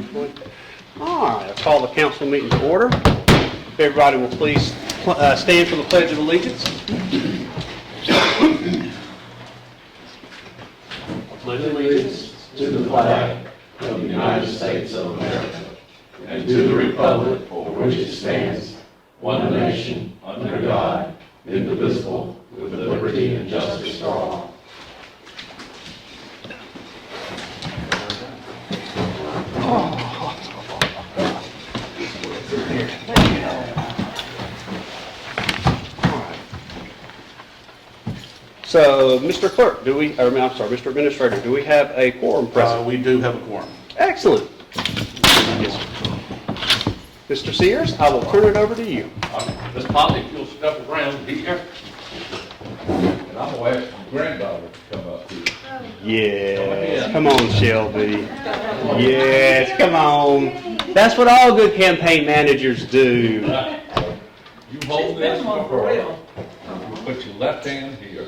faithfully. All right, I call the council meeting to order. If everybody will please stand for the Pledge of Allegiance. Pledge allegiance to the flag of the United States of America and to the republic for which it stands, one nation, under God, indivisible, with liberty and justice for all. So, Mr. Clerk, Mr. Administrator, do we have a quorum present? We do have a quorum. Excellent. Mr. Sears, I will turn it over to you. Ms. Polly, if you'll step around here. And I'm going to ask my granddaughter to come up here. Yes, come on, Shelby. Yes, come on. That's what all good campaign managers do. You hold this for her. You put your left hand here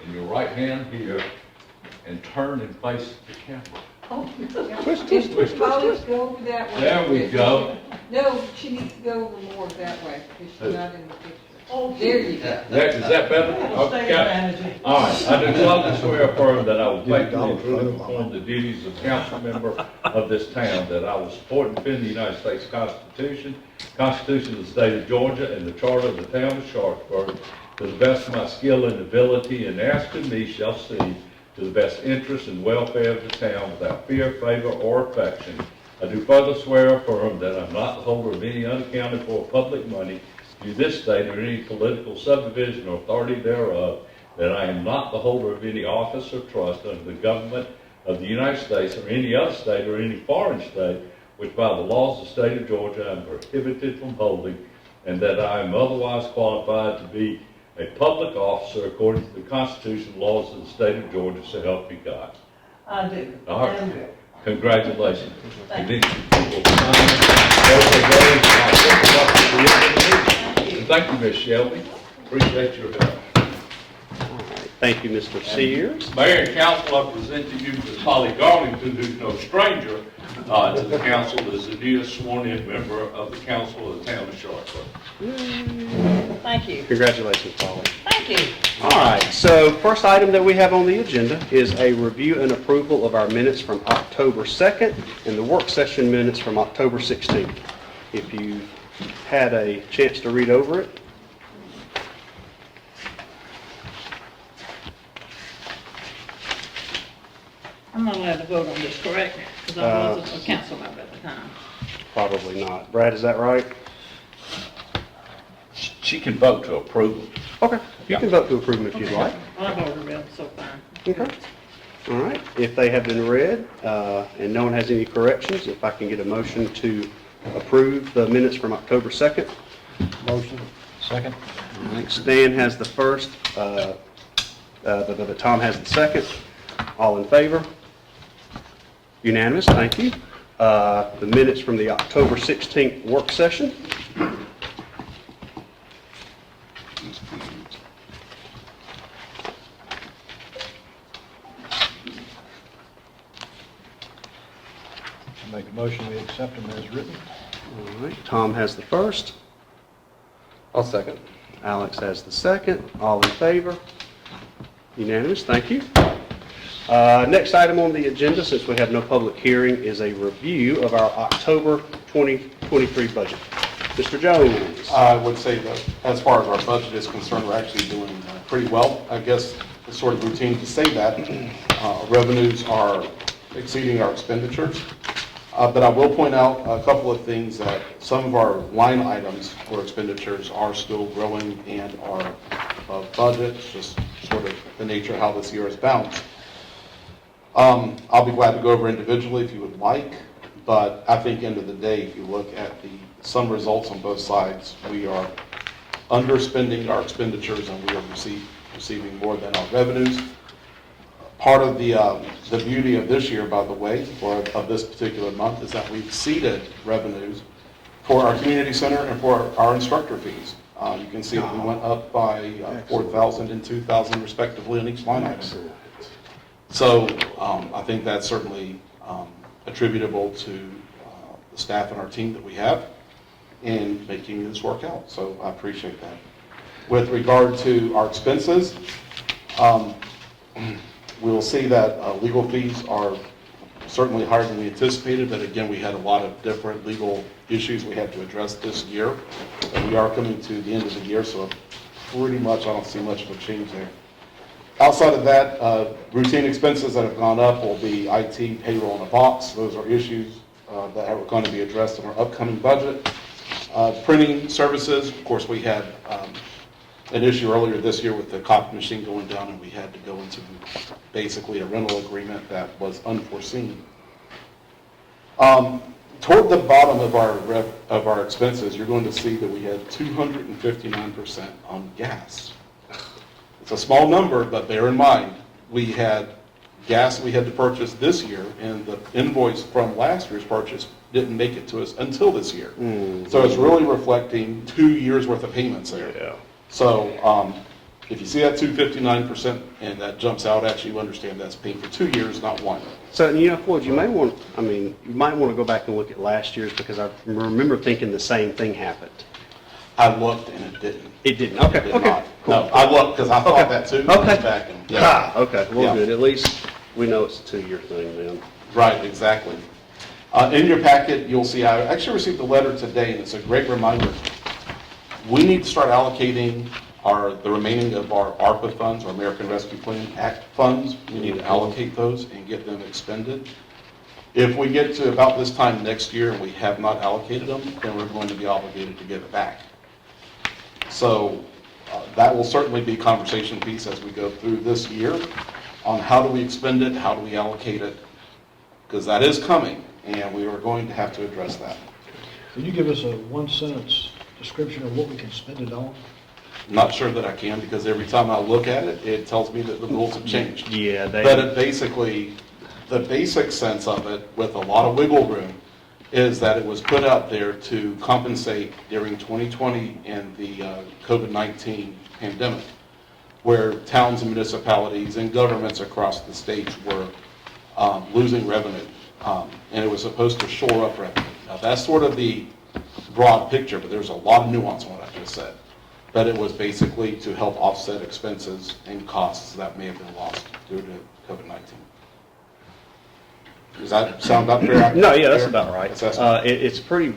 and your right hand here and turn and face the camera. Twist, twist, twist, twist, twist. Go over that way. There we go. No, she needs to go over more that way, because she's not in the picture. Oh, there you go. Is that better? Okay. All right. I do solemnly swear or affirm that I will faithfully and truly perform the duties of council member of this town, that I will support and defend the United States Constitution, Constitution of the State of Georgia, and the Charter of the Town of Sharpsburg, to the best of my skill and ability, and ask of me shall see to the best interest and welfare of the town without fear, favor, or affection. I do further swear or affirm that I am not the holder of any unaccounted for public money due this state or any political subdivision or authority thereof, that I am not the holder of any office or trust under the government of the United States or any other state or any foreign state, which by the laws of the state of Georgia I am prohibited from holding, and that I am otherwise qualified to be a public officer according to the Constitution and laws of the state of Georgia, so help me God. I do. All right. And will. Congratulations. Thank And then people sign both of those, and I'll put them up at the end of the meeting. And thank you, Ms. Shelby. Appreciate your help. All right, thank you, Mr. Sears. Mayor and council, I present to you Ms. Holly Garlington, who's no stranger to the council, as the newest sworn-in member of the council of the town of Sharpsburg. Thank you. Congratulations, Polly. Thank you. All right, so first item that we have on the agenda is a review and approval of our minutes from October 2nd and the work session minutes from October 16th. If you had a chance to read over it. I'm not allowed to vote on this, correct? Because I wasn't a council member at the time. Probably not. Brad, is that right? She can vote to approve it. Okay, you can vote to approve them if you'd like. I've already read, so fine. Okay. All right, if they have been read and no one has any corrections, if I can get a motion to approve the minutes from October 2nd. Motion. Second. All right, Stan has the first, Tom has the second. All in favor? Unanimous, thank you. The minutes from the October 16th work session. Make a motion, we accept them as written. All right, Tom has the first. I'll second. Alex has the second. All in favor? Unanimous, thank you. Next item on the agenda, since we have no public hearing, is a review of our October 2023 budget. Mr. Jones. I would say that as far as our budget is concerned, we're actually doing pretty well. I guess it's sort of routine to say that. Revenues are exceeding our expenditures. But I will point out a couple of things, that some of our line items for expenditures are still growing and are above budget. It's just sort of the nature of how this year is balanced. I'll be glad to go over individually if you would like, but I think end of the day, if you look at some results on both sides, we are underspending our expenditures and we are receiving more than our revenues. Part of the beauty of this year, by the way, or of this particular month, is that we've exceeded revenues for our community center and for our instructor fees. You can see that we went up by $4,000 and $2,000 respectively in each line item. So I think that's certainly attributable to the staff and our team that we have in making this work out. So I appreciate that. With regard to our expenses, we'll see that legal fees are certainly higher than we anticipated, but again, we had a lot of different legal issues we had to address this year. And we are coming to the end of the year, so pretty much I don't see much of a change there. Outside of that, routine expenses that have gone up will be IT, payroll, and a box. Those are issues that are going to be addressed in our upcoming budget. Printing services, of course, we had an issue earlier this year with the copy machine going down, and we had to go into basically a rental agreement that was unforeseen. Toward the bottom of our expenses, you're going to see that we had 259% on gas. It's a small number, but bear in mind, we had gas we had to purchase this year, and the invoice from last year's purchase didn't make it to us until this year. So it's really reflecting 2 years worth of payments there. Yeah. So if you see that 259% and that jumps out at you, understand that's paying for 2 years, not one. So, Floyd, you might want to go back and look at last year's, because I remember thinking the same thing happened. I looked and it didn't. It didn't? Okay, It did okay. not. Cool. No, I looked because I thought that too. Okay. Back and, Okay, well, Yeah. good. At least we know it's a 2-year thing then. Right, exactly. In your packet, you'll see, I actually received a letter today, and it's a great reminder. We need to start allocating the remaining of our ARPA funds, our American Rescue Plan Act funds. We need to allocate those and get them expended. If we get to about this time next year and we have not allocated them, then we're going to be obligated to give it back. So that will certainly be a conversation piece as we go through this year on how do we expend it, how do we allocate it, because that is coming, and we are going to have to address that. Can you give us a one-sentence description of what we can spend it on? Not sure that I can, because every time I look at it, it tells me that the rules have changed. Yeah, But it basically, the basic sense of it, with a lot of wiggle room, is that it was put out there to compensate during 2020 and the COVID-19 pandemic, where towns and municipalities and governments across the states were losing revenue. And it was supposed to shore up revenue. Now, that's sort of the broad picture, but there's a lot of nuance in what I just said. But it was basically to help offset expenses and costs that may have been lost due to COVID-19. Does that sound about fair? No, yeah, that's about right. Assessment? It's pretty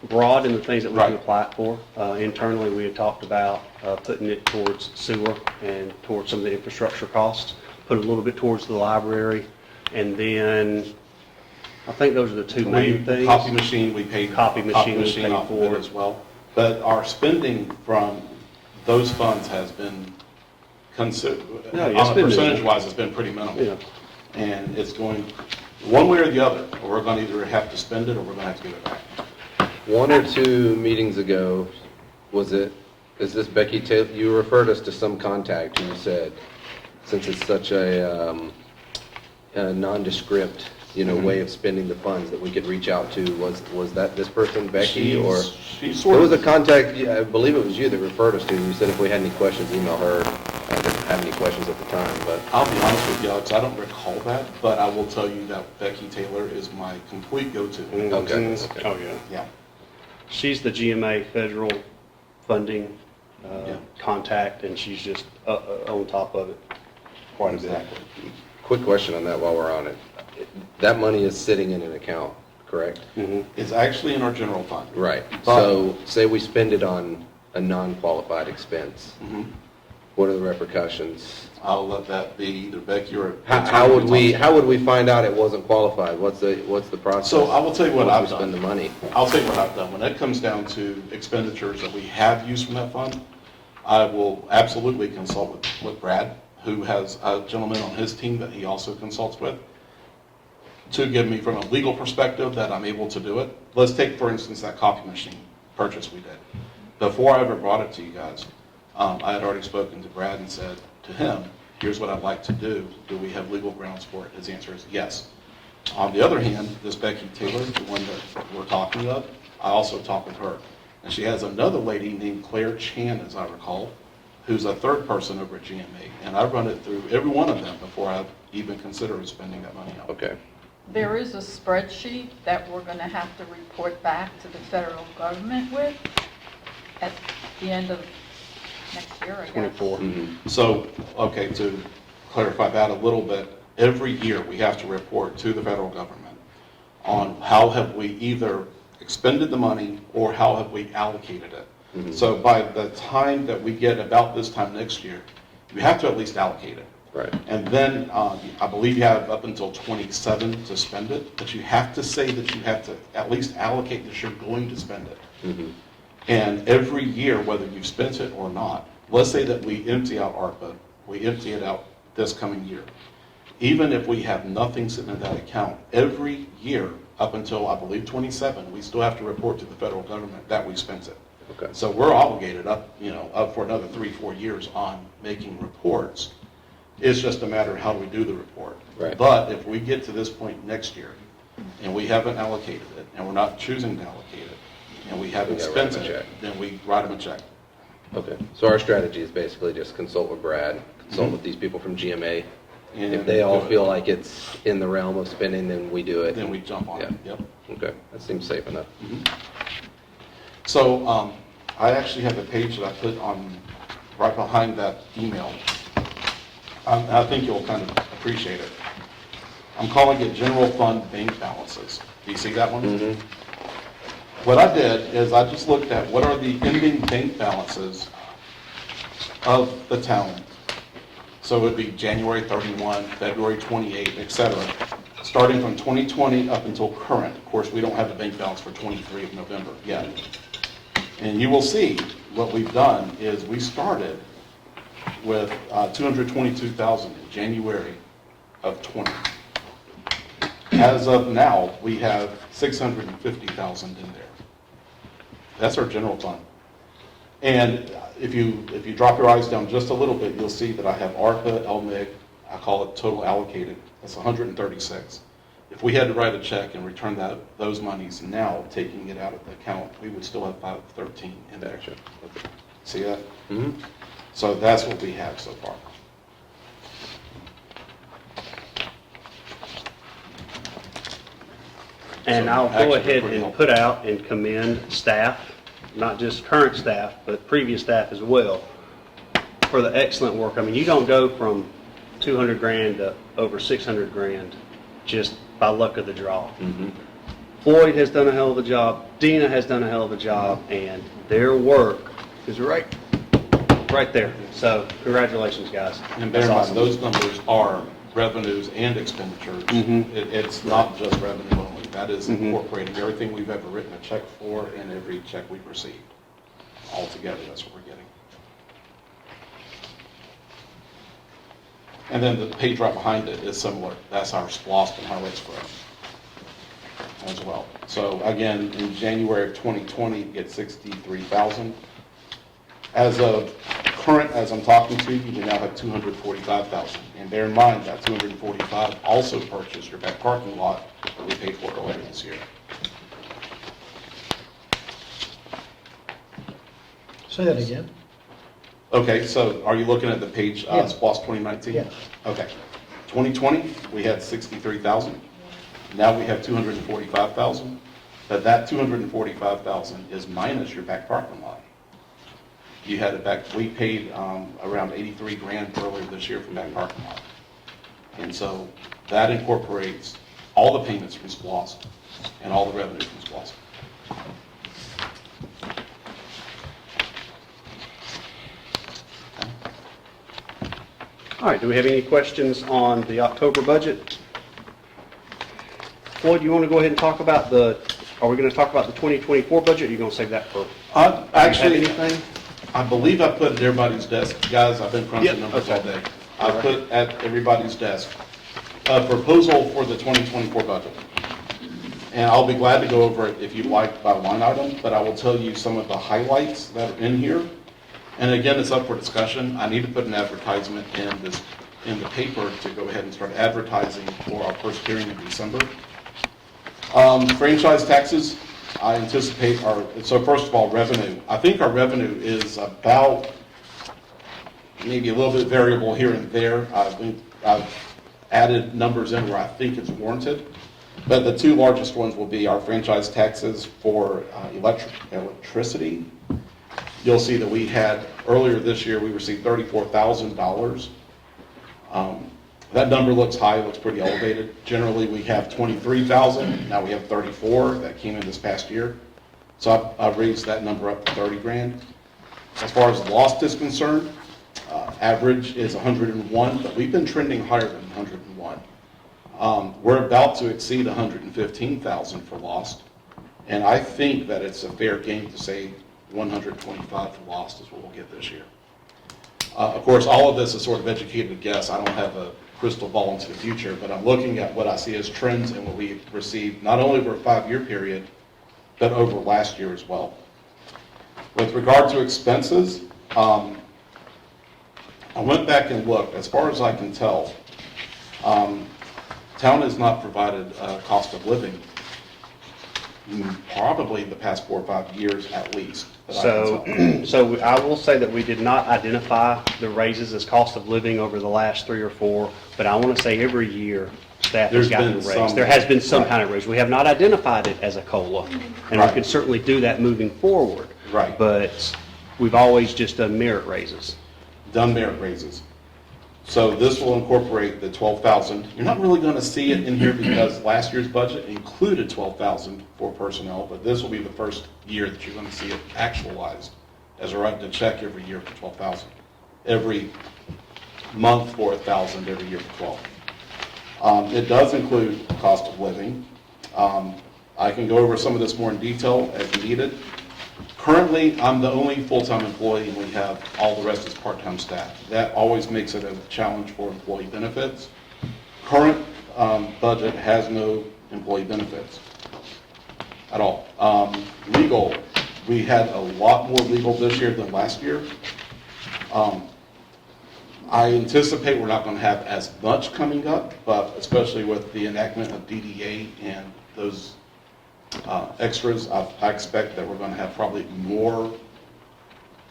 broad in the things that we can Right. apply it for. Internally, we had talked about putting it towards sewer and towards some of the infrastructure costs, put a little bit towards the library, and then I think those are the two main things. Copy machine, we paid. Copy machine we paid off of for. it as well. But our spending from those funds has been, Yeah, it's been minimal. percentage-wise, it's been pretty minimal. Yeah. And it's going one way or the other. We're going to either have to spend it or we're going to have to give it back. 1 or 2 meetings ago, is this Becky Taylor? You referred us to some contact who said, since it's such a nondescript, way of spending the funds that we could reach out to, was that this person, Becky, or? She's There sort was a of, contact, I believe it was you that referred us to. You said if we had any questions, email her. I didn't have any questions at the time, but. I'll be honest with you, Alex, I don't recall that, but I will tell you that Becky Taylor is my complete go-to. Okay. Oh, yeah. Yeah. She's the GMA federal funding Yeah. contact, and she's just on top of it quite a bit. Exactly. Quick question on that while we're on it. That money is sitting in an account, correct? It's actually in our general fund. Right. But- So say we spend it on a non-qualified expense. Mhm. What are the repercussions? I'll let that be either Becky or. How would we find out it wasn't qualified? What's the process? So I will tell you what Once I've we spend the done. money. I'll tell you what I've done. When it comes down to expenditures that we have used from that fund, I will absolutely consult with Brad, who has a gentleman on his team that he also consults with, to give me from a legal perspective that I'm able to do it. Let's take, for instance, that copy machine purchase we did. Before I ever brought it to you guys, I had already spoken to Brad and said to him, here's what I'd like to do. Do we have legal grounds for it? His answer is yes. On the other hand, this Becky Taylor, the one that we're talking of, I also talked with her. And she has another lady named Claire Chan, as I recall, who's a third person over at GMA. And I run it through every one of them before I even consider spending that money out. Okay. There is a spreadsheet that we're going to have to report back to the federal government with at the end of next year, I guess. 24. So, okay, to clarify that a little bit, every year we have to report to the federal government on how have we either expended the money or how have we allocated it. So by the time that we get about this time next year, we have to at least allocate it. Right. And then I believe you have up until 27 to spend it, but you have to say that you have to at least allocate that you're going to spend it. And every year, whether you've spent it or not, let's say that we empty out ARPA, we empty it out this coming year. Even if we have nothing sitting in that account, every year up until I believe 27, we still have to report to the federal government that we spent it. Okay. So we're obligated up for another 3-4 years on making reports. It's just a matter of how do we do the report. Right. But if we get to this point next year and we haven't allocated it and we're not choosing to allocate it and we haven't We gotta write spent them a it, check. then we write them a check. Okay, so our strategy is basically just consult with Brad, consult with these people from GMA. And If they all do it. feel like it's in the realm of spending, then we do it. Then we jump on it. Yeah. Yep. Okay, that seems safe enough. So I actually have a page that I put on right behind that email. I think you'll kind of appreciate it. I'm calling it general fund bank balances. Do you see that one? What I did is I just looked at what are the ending bank balances of the town. So it would be January 31, February 28, et cetera, starting from 2020 up until current. Of course, we don't have the bank balance for 23 of November yet. And you will see what we've done is we started with 222,000 in January of 20. As of now, we have 650,000 in there. That's our general fund. And if you drop your eyes down just a little bit, you'll see that I have ARPA, LMIG, I call it total allocated. That's 136. If we had to write a check and return those monies now, taking it out of the account, we would still have 513 in there. Gotcha. Okay. See that? So that's what we have so far. And So I'll go actually, ahead pretty and helpful. put out and commend staff, not just current staff, but previous staff as well, for the excellent work. I mean, you don't go from 200 grand to over 600 grand just by luck of the draw. Floyd has done a hell of a job, Dina has done a hell of a job, and their work is right there. So congratulations, guys. And bear That's in mind, awesome. those numbers are revenues and expenditures. It's not just revenue only. That is incorporating everything we've ever written a check for and every check we've received. All together, that's what we're getting. And then the page right behind it is similar. That's our SPLOST and highway spread as well. So again, in January of 2020, you get 63,000. As of current, as I'm talking to you, we now have 245,000. And bear in mind that 245 also purchased your back parking lot that we paid for earlier this year. Say that again. Okay, so are you looking at the page, Yeah. SPLOST 2019? Yeah. Okay. 2020, we had 63,000. Now we have 245,000. But that 245,000 is minus your back parking lot. You had it back, we paid around 83 grand earlier this year for back parking lot. And so that incorporates all the payments from SPLOST and all the revenue from SPLOST. All right, do we have any questions on the October budget? Floyd, you want to go ahead and talk about are we going to talk about the 2024 budget, or are you going to save that for? Actually, Do you have anything? I believe I put at everybody's desk, guys, I've been crunching Yep, numbers okay. all day. I put at everybody's desk a proposal for the 2024 budget. And I'll be glad to go over it if you'd like by line item, but I will tell you some of the highlights that are in here. And again, it's up for discussion. I need to put an advertisement in the paper to go ahead and start advertising for our first hearing in December. Franchise taxes, I anticipate so first of all, revenue. I think our revenue is about maybe a little bit variable here and there. I've added numbers in where I think it's warranted. But the two largest ones will be our franchise taxes for electricity. You'll see that we had, earlier this year, we received $34,000. That number looks high, looks pretty elevated. Generally, we have 23,000, now we have 34, that came in this past year. So I've raised that number up to 30 grand. As far as lost is concerned, average is 101, but we've been trending higher than 101. We're about to exceed 115,000 for lost, and I think that it's a fair game to say 125 for lost is what we'll get this year. Of course, all of this is sort of educated guess. I don't have a crystal ball into the future, but I'm looking at what I see as trends and what we received, not only over a 5-year period, but over last year as well. With regard to expenses, I went back and looked. As far as I can tell, town has not provided cost of living probably the past 4 or 5 years at least. that I can tell. So I will say that we did not identify the raises as cost of living over the last 3 or 4, but I want to say every year staff has There's gotten a been raise. some- There has been some Right. kind of raise. We have not identified it as a COLA, and we Right. can certainly do that moving forward. Right. But we've always just done merit raises. Done merit raises. So this will incorporate the 12,000. You're not really going to see it in here because last year's budget included 12,000 for personnel, but this will be the first year that you're going to see it actualized as a right to check every year for 12,000. Every month for 1,000, every year for 12. It does include cost of living. I can go over some of this more in detail as needed. Currently, I'm the only full-time employee, and we have all the rest is part-time staff. That always makes it a challenge for employee benefits. Current budget has no employee benefits at all. Legal, we had a lot more legal this year than last year. I anticipate we're not going to have as much coming up, but especially with the enactment of DDA and those extras, I expect that we're going to have probably more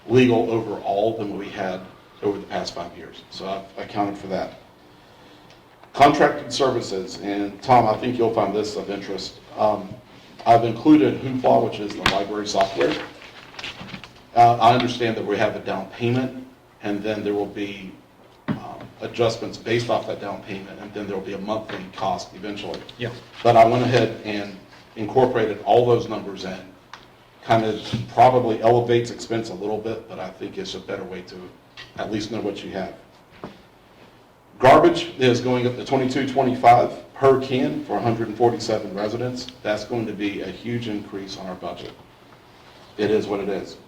legal overall than we had over the past 5 years. So I've accounted for that. Contracted services, and Tom, I think you'll find this of interest. I've included Hoopla, which is the library software. I understand that we have a down payment, and then there will be adjustments based off that down payment, and then there will be a monthly cost eventually. Yeah. But I went ahead and incorporated all those numbers in. Kind of probably elevates expense a little bit, but I think it's a better way to at least know what you have. Garbage is going up to $22.25 per can for 147 residents. That's going to be a huge increase on our budget. It is what it is.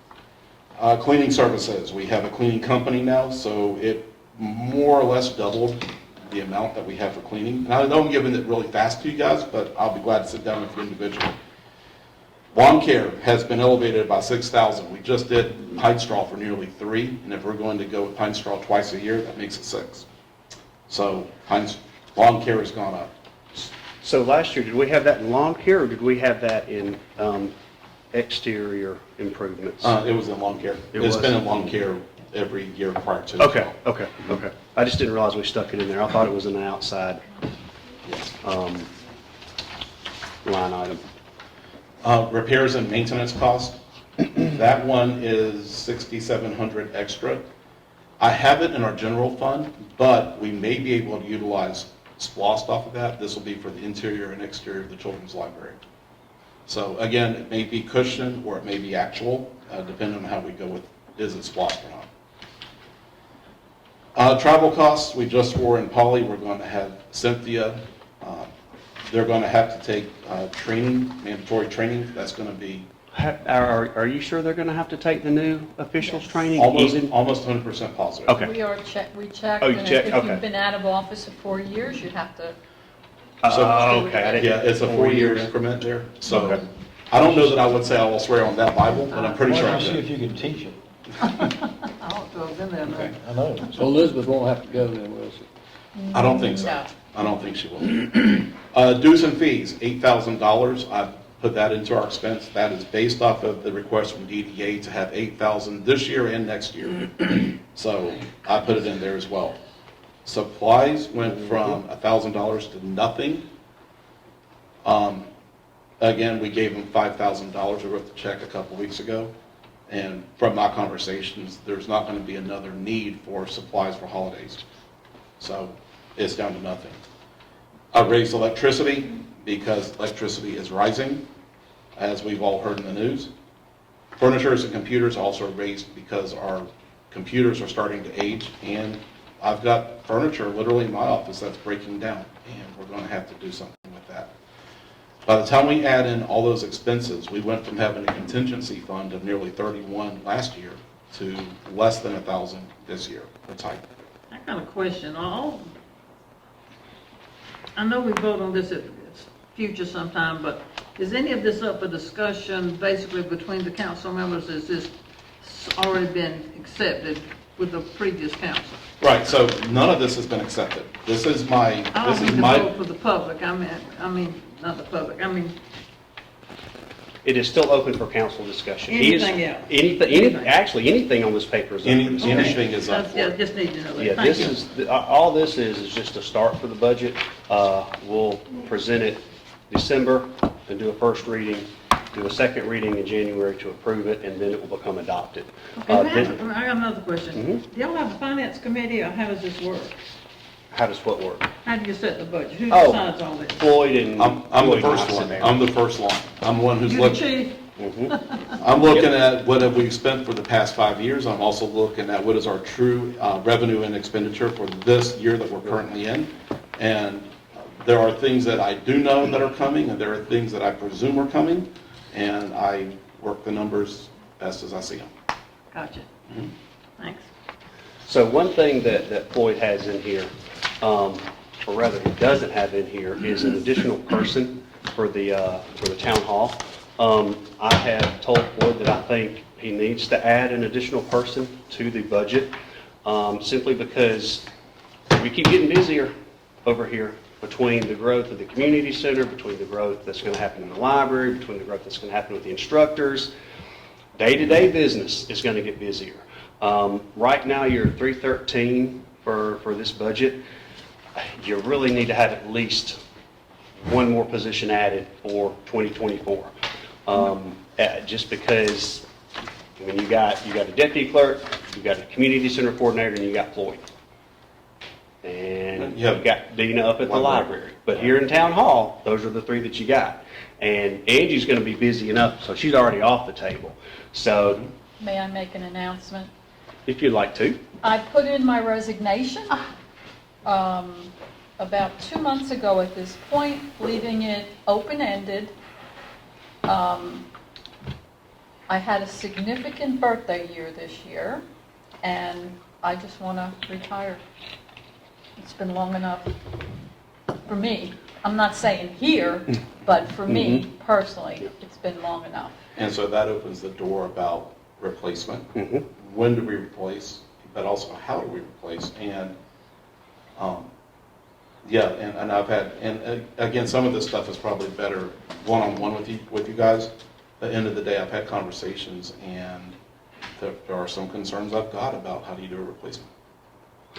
Cleaning services, we have a cleaning company now, so it more or less doubled the amount that we have for cleaning. And I know I'm giving it really fast to you guys, but I'll be glad to sit down with you individually. Lawn care has been elevated by $6,000. We just did pine straw for nearly $3,000, and if we're going to go with pine straw twice a year, that makes it $6,000. So lawn care has gone up. So last year, did we have that in lawn care, or did we have that in exterior improvements? It was in lawn care. It's been in lawn care every year prior to. Okay. I just didn't realize we stuck it in there. I thought it was an outside Yes. line item. Repairs and maintenance cost, that one is $6,700 extra. I have it in our general fund, but we may be able to utilize SPLOST off of that. This will be for the interior and exterior of the children's library. So again, it may be cushion or it may be actual, depending on how we go with, is it SPLOST or not. Travel costs, we just swore in Poly, we're going to have Cynthia. They're going to have to take training, mandatory training. That's going to be Are you sure they're going to have to take the new officials training? almost even? 100% positive. Okay. We checked, Oh, you and checked, if okay. you've been out of office for 4 years, you have to. Okay. I didn't- Yeah, it's a 4-year increment there. So I don't know that I would say I will swear on that Bible, but I'm pretty Why sure I don't you see did. if you can teach it? I don't throw them in there. I know. So Elizabeth won't have to go then, will she? I don't think so. No. I don't think she will. Dues and fees, $8,000. I've put that into our expense. That is based off of the request from DDA to have $8,000 this year and next year. So I put it in there as well. Supplies went from $1,000 to nothing. Again, we gave them $5,000. We wrote the check a couple weeks ago. And from my conversations, there's not going to be another need for supplies for holidays. So it's down to nothing. I raised electricity because electricity is rising, as we've all heard in the news. Furnitures and computers also raised because our computers are starting to age, and I've got furniture literally in my office that's breaking down, and we're going to have to do something with that. By the time we add in all those expenses, we went from having a contingency fund of nearly 31 last year to less than 1,000 this year. It's tight. I got a question. I know we vote on this at future sometime, but is any of this up for discussion basically between the council members? Is this already been accepted with the previous council? Right, so none of this has been accepted. This is my, I this don't is mean to my, vote for the public. I mean, not the public. I mean, It is still open for council discussion. He is- Anything else? Actually, anything on this paper is open for discussion. anything is up for I it. just need to know that. Yeah, Thank this you. is, all this is just a start for the budget. We'll present it December and do a first reading, do a second reading in January to approve it, and then it will become adopted. Okay, I Then- got another question. Mhm. Do y'all have a finance committee, or how does this work? How does what work? How do you set the budget? Who Oh. decides all this? Floyd and. I'm the Floyd and first I sit one. there. I'm the first one. I'm the one who's You the looking. chief? I'm looking at what have we spent for the past 5 years. I'm also looking at what is our true revenue and expenditure for this year that we're currently in. And there are things that I do know that are coming, and there are things that I presume are coming, and I work the numbers best as I see them. Gotcha. Thanks. So one thing that Floyd has in here, or rather he doesn't have in here, is an additional person for the town hall. I have told Floyd that I think he needs to add an additional person to the budget, simply because we keep getting busier over here between the growth of the community center, between the growth that's going to happen in the library, between the growth that's going to happen with the instructors. Day-to-day business is going to get busier. Right now, you're at 313 for this budget. You really need to have at least one more position added for 2024. Just because, I mean, you got a deputy clerk, you got a community center coordinator, and you got Floyd. And you Yep. got Dina up at the One more. library. But here in town hall, those are the three that you got. And Angie's going to be busy enough, so she's already off the table. So May I make an announcement? if you'd like to. I put in my resignation about 2 months ago at this point, leaving it open-ended. I had a significant birthday year this year, and I just want to retire. It's been long enough for me. I'm not saying here, but for me personally, it's been long enough. And so that opens the door about replacement. Mhm. When do we replace, but also how do we replace? And, yeah, and I've had, and again, some of this stuff is probably better one-on-one with you guys. At the end of the day, I've had conversations, and there are some concerns I've got about how do you do a replacement.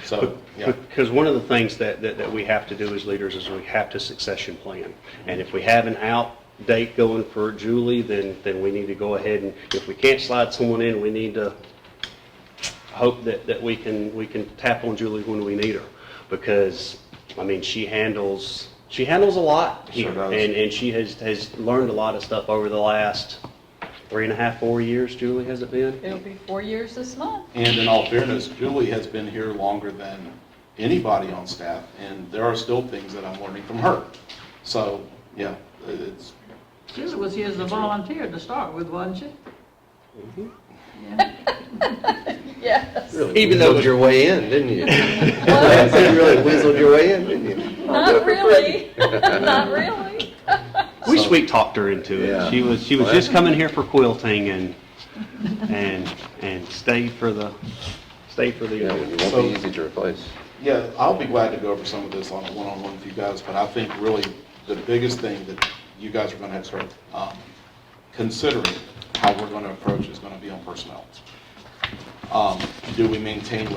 So, yeah. Because one of the things that we have to do as leaders is we have to succession plan. And if we have an out date going for Julie, then we need to go ahead, and if we can't slide someone in, we need to hope that we can tap on Julie when we need her. Because, I mean, she handles a lot here. Sure does. And she has learned a lot of stuff over the last 3.5, 4 years, Julie, has it been? It'll be 4 years this month. And in all fairness, Julie has been here longer than anybody on staff, and there are still things that I'm learning from her. So, yeah, it's, Julie was here as a volunteer to start with, wasn't she? Mm-hmm. Yeah. Yes. Really Even though whistled your way in, didn't you? What? You really whistled your way in, didn't you? Not really. Not really. We sweet talked her into it. Yeah. She was just coming here for quilting and stayed for the Yeah, event. it won't be easy to replace. yeah, I'll be glad to go over some of this on a one-on-one with you guys, but I think really the biggest thing that you guys are going to have to start considering how we're going to approach is going to be on personnel. Do we maintain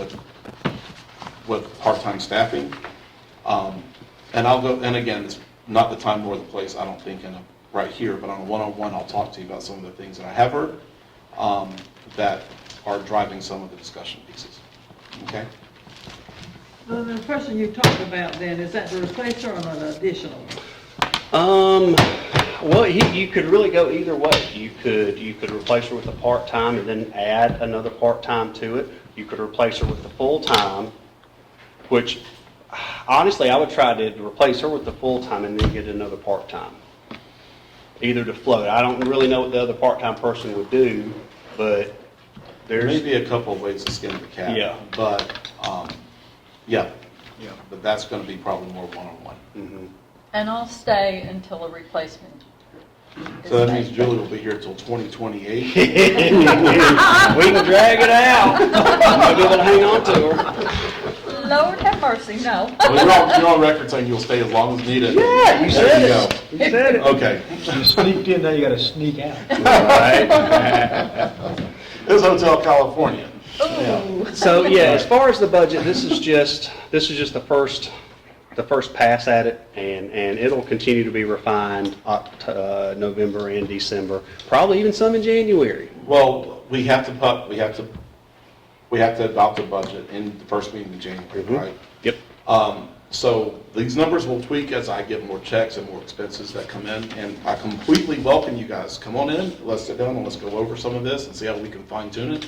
with part-time staffing? And I'll go, and again, not the time nor the place, I don't think, right here, but on a one-on-one, I'll talk to you about some of the things that I have heard that are driving some of the discussion pieces. Okay? Well, the person you talked about then, is that the replacer or an additional? Well, you could really go either way. You could replace her with a part-time and then add another part-time to it. You could replace her with the full-time, which honestly, I would try to replace her with the full-time and then get another part-time. Either to float. I don't really know what the other part-time person would do, but There there's... may be a couple of ways to skin the cat. Yeah. But, yeah. But that's going to be probably more one-on-one. Mhm. And I'll stay until a replacement. is So that means made. Julie will be here till 2028. We can drag it out. I'll be able to hang on to her. Lord have mercy, no. Well, you're on record saying you'll stay as long as needed. Yeah, you There said you it. go. You said it. Okay. You sneaked in, now you gotta sneak out. Right. This is Hotel California. Ooh. So yeah, as far as the budget, this is just the first pass at it, and it'll continue to be refined November and December, probably even some in January. Well, we have to adopt a budget in the first meeting in January, right? Yep. So these numbers will tweak as I get more checks and more expenses that come in, and I completely welcome you guys. Come on in, let's sit down and let's go over some of this and see how we can fine tune it.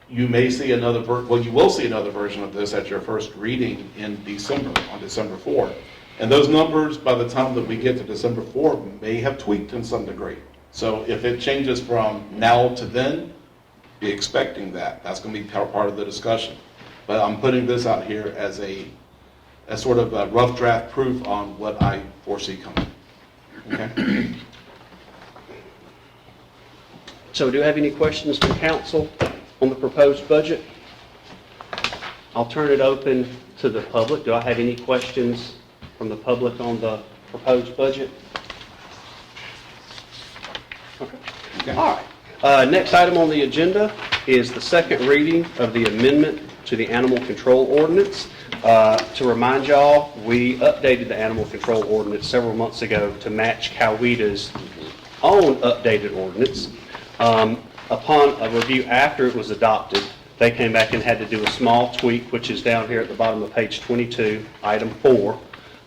You may see you will see another version of this at your first reading in December, on December 4. And those numbers, by the time that we get to December 4, may have tweaked in some degree. So if it changes from now to then, be expecting that. That's going to be part of the discussion. But I'm putting this out here as sort of a rough draft proof on what I foresee coming. Okay? So do you have any questions from council on the proposed budget? I'll turn it open to the public. Do I have any questions from the public on the proposed budget? Okay. All right. Next item on the agenda is the second reading of the amendment to the animal control ordinance. To remind y'all, we updated the animal control ordinance several months ago to match Coweta's own updated ordinance. Upon a review after it was adopted, they came back and had to do a small tweak, which is down here at the bottom of page 22, item 4.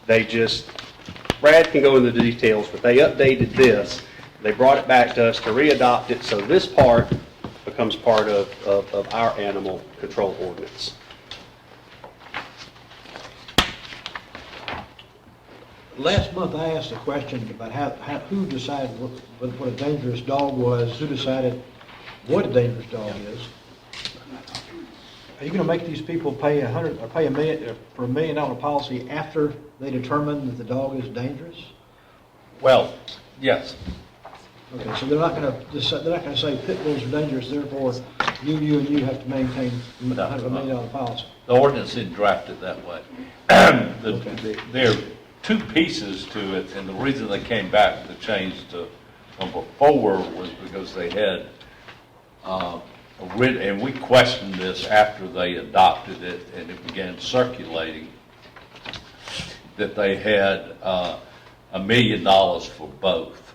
Brad can go into the details, but they updated this. They brought it back to us to re-adopt it, so this part becomes part of our animal control ordinance. Last month, I asked a question about who decided what a dangerous dog was, who decided what a dangerous dog is. Are you gonna make these people pay pay $1 million, for $1 million policy after they determine that the dog is dangerous? Well, yes. Okay, so they're not gonna say pit bulls are dangerous, therefore you and you have to maintain a $100 million policy. The ordinance didn't draft it that way. There are two pieces to it, and the reason they came back to change to number 4 was because they had and we questioned this after they adopted it and it began circulating, that they had $1 million for both.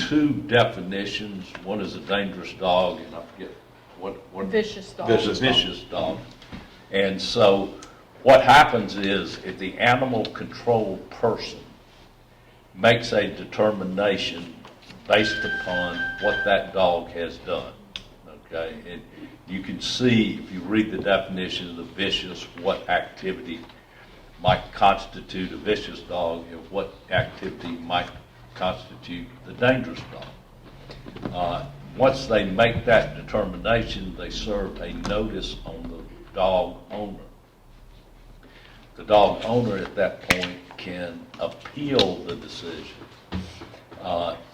Two definitions. One is a dangerous dog, and I forget what Vicious dog. vicious dog. And so what happens is if the animal control person makes a determination based upon what that dog has done, okay? And you can see, if you read the definition of the vicious, what activity might constitute a vicious dog and what activity might constitute the dangerous dog. Once they make that determination, they serve a notice on the dog owner. The dog owner at that point can appeal the decision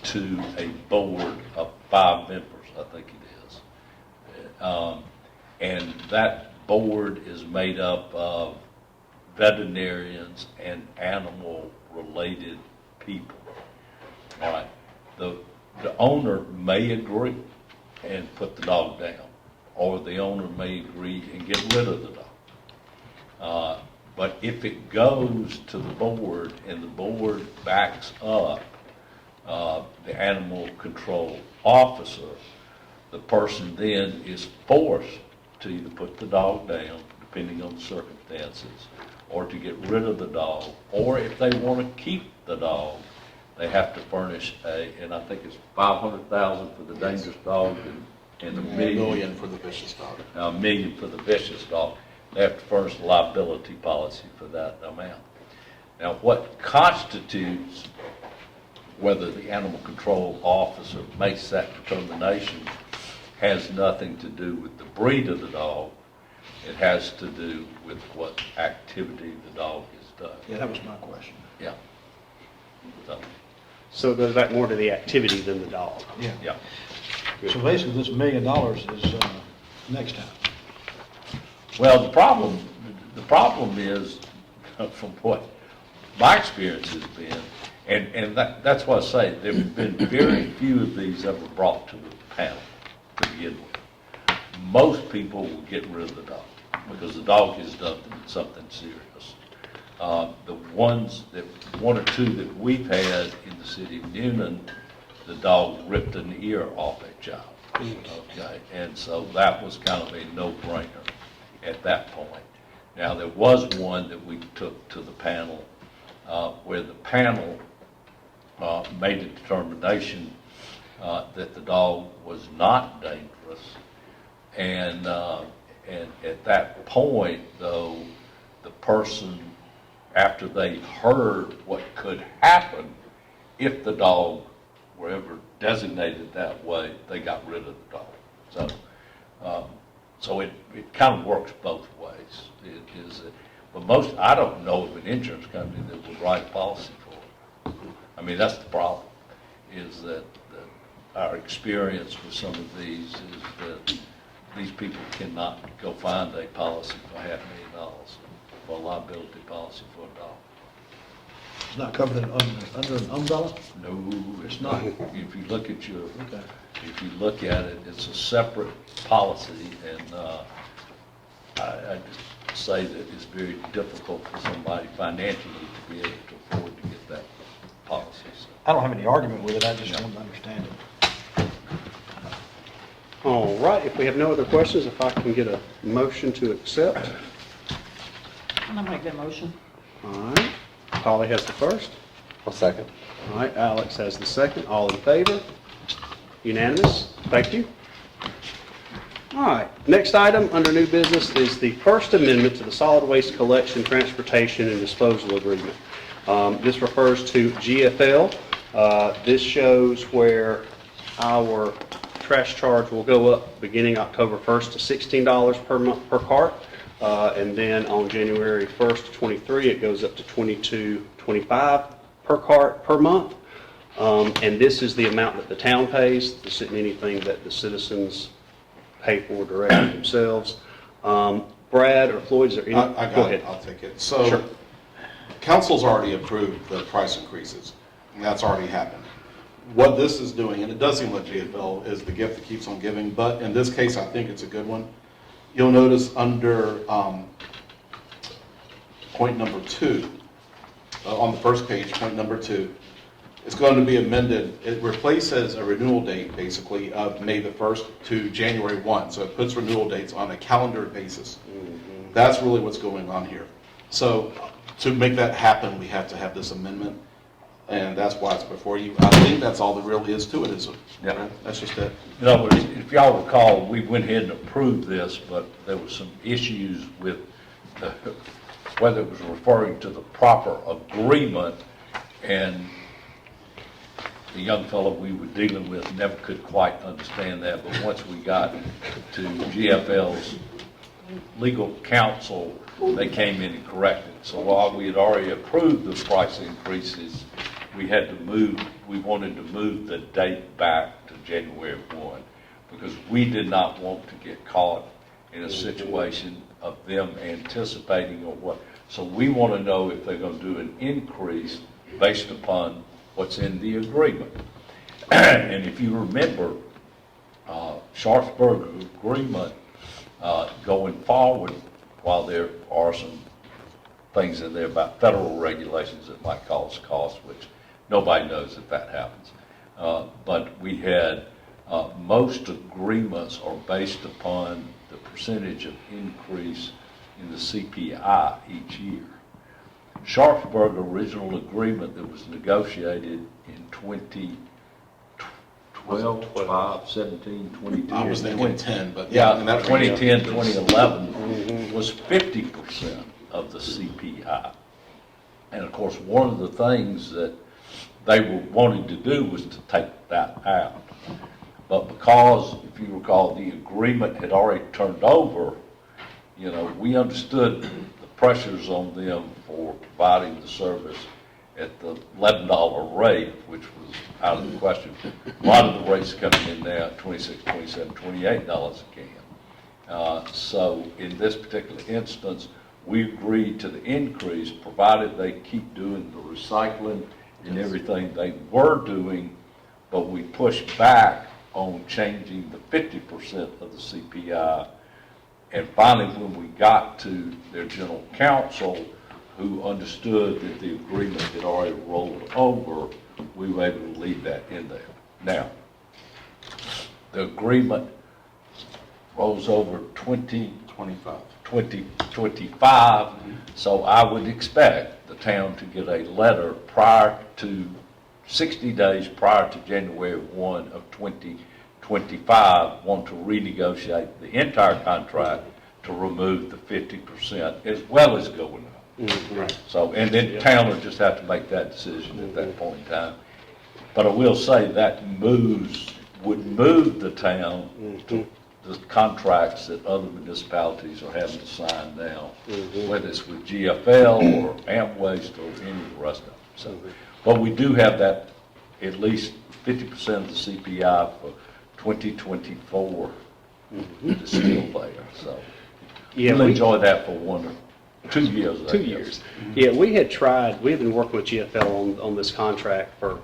to a board of 5 members, I think it is. And that board is made up of veterinarians and animal-related people. All right. The owner may agree and put the dog down, or the owner may agree and get rid of the dog. But if it goes to the board and the board backs up the animal control officer, the person then is forced to either put the dog down, depending on the circumstances, or to get rid of the dog, or if they want to keep the dog, they have to furnish and I think it's $500,000 for the dangerous dog and $1 million for the vicious dog. $1 million for the vicious dog. They have to furnish a liability policy for that amount. Now, what constitutes whether the animal control officer makes that determination has nothing to do with the breed of the dog. It has to do with what activity the dog has done. Yeah, that was my question. Yeah. So it goes back more to the activity than the dog. Yeah. Yeah. So basically, this $1 million is next time. Well, the problem is, from what my experience has been, and that's why I say there have been very few of these ever brought to the panel to begin with. Most people will get rid of the dog because the dog has done something serious. The one or two that we've had in the city of Newnan, the dog ripped an ear off a child. Okay, and so that was kind of a no-brainer at that point. Now, there was one that we took to the panel where the panel made a determination that the dog was not dangerous. And at that point, though, the person, after they heard what could happen if the dog were ever designated that way, they got rid of the dog. So it kind of works both ways. But I don't know of an insurance company that would write a policy for it. I mean, that's the problem, is that our experience with some of these is that these people cannot go find a policy for $500,000 for a liability policy for a dog. It's not covered under an umbrella? No, It's not. If you look at Okay. if you look at it, it's a separate policy, and I just say that it's very difficult for somebody financially to be able to afford to get that policy. So, I don't have any argument with it, I just want to understand it. All right, if we have no other questions, if I can get a motion to accept. I'll make that motion. All right, Polly has the first. I'll second. All right, Alex has the second. All in favor? Unanimous? Thank you. All right, next item under new business is the First Amendment to the Solid Waste Collection, Transportation, and Disposal Agreement. This refers to GFL. This shows where our trash charge will go up beginning October 1st to $16 per month per cart. And then on January 1st, 23, it goes up to $22.25 per cart per month. And this is the amount that the town pays. This isn't anything that the citizens pay for directly themselves. Brad or Floyd, is there any? I Go got ahead. it, I'll take it. So, Sure. council's already approved the price increases, and that's already happened. What this is doing, and it does seem like GFL is the gift that keeps on giving, but in this case, I think it's a good one. You'll notice under point number 2, on the first page, point number 2, it's going to be amended. It replaces a renewal date, basically, of May the 1st to January 1. So it puts renewal dates on a calendar basis. That's really what's going on here. So to make that happen, we have to have this amendment, and that's why it's before you. I think that's all there really is to it, is it? Yeah. That's just it. in other words, if y'all recall, we went ahead and approved this, but there were some issues with whether it was referring to the proper agreement, and the young fellow we were dealing with never could quite understand that. But once we got to GFL's legal counsel, they came in and corrected. So while we had already approved the price increases, we wanted to move the date back to January 1, because we did not want to get caught in a situation of them anticipating or what. So we want to know if they're going to do an increase based upon what's in the agreement. And if you remember, Sharpsburg agreement going forward, while there are some things in there about federal regulations that might cause costs, which nobody knows if that happens. But we had, most agreements are based upon the percentage of increase in the CPI each year. Sharpsburg original agreement that was negotiated in 2012, 5, 17, 22. I was thinking 10, but Yeah, in that 2010, range. 2011 was 50% of the CPI. And of course, one of the things that they were wanting to do was to take that out. But because, if you recall, the agreement had already turned over, you know, we understood the pressures on them for providing the service at the $11 rate, which was out of the question. A lot of the rates coming in now at $26, $27, $28 a can. So in this particular instance, we agreed to the increase provided they keep doing the recycling and everything they were doing, but we pushed back on changing the 50% of the CPI. And finally, when we got to their general counsel, who understood that the agreement had already rolled over, we were able to leave that in there. Now, the agreement rolls over 2025, so I would expect the town to get a letter prior to 60 days prior to January 1 of 2025, want to renegotiate the entire contract to remove the 50% as well as going up. Right. So, and then town will just have to make that decision at that point in time. But I will say that would move the town to the contracts that other municipalities are having to sign now, whether it's with GFL or Amwaste or any of the rest of them. So, but we do have that, at least 50% of the CPI for 2024 is still there. So Yeah, we'll we- enjoy that for 1 or 2 years. I 2 guess. years. Yeah, we had been working with GFL on this contract for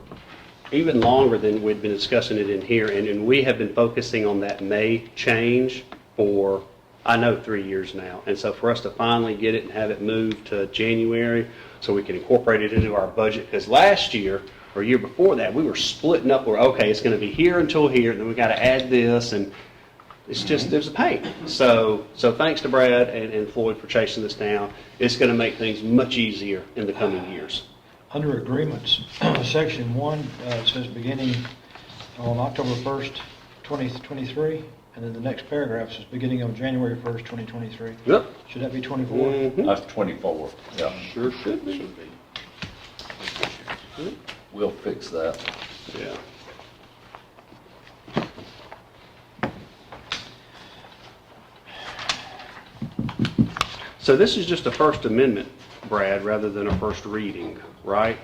even longer than we'd been discussing it in here, and we have been focusing on that May change for, I know, 3 years now. And so for us to finally get it and have it moved to January so we can incorporate it into our budget, because last year, or year before that, we were splitting up where, okay, it's going to be here until here, and then we got to add this, and it's just, there's a pain. So thanks to Brad and Floyd for chasing this down. It's going to make things much easier in the coming years. Under agreements, section 1, it says beginning on October 1st, 2023, and then the next paragraph says beginning on January 1st, 2023. Yep. Should that be 24? Mhm. That's 24, yeah. Sure should be. We'll fix that. Yeah. So this is just a First Amendment, Brad, rather than a first reading, right?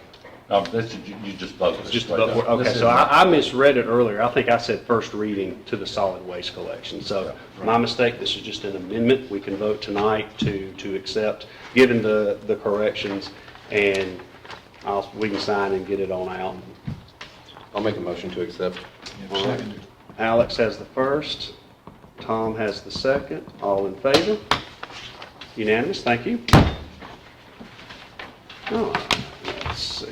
No, this is, you just voted. Just right about, now. okay, This is so not- I misread it earlier. I think I said first reading to the solid waste collection. So my mistake, this is just an amendment. We can vote tonight to accept, given the corrections, and we can sign and get it on out. I'll make a motion to accept. Second. Alex has the first, Tom has the second. All in favor? Unanimous, thank you. All right, let's see.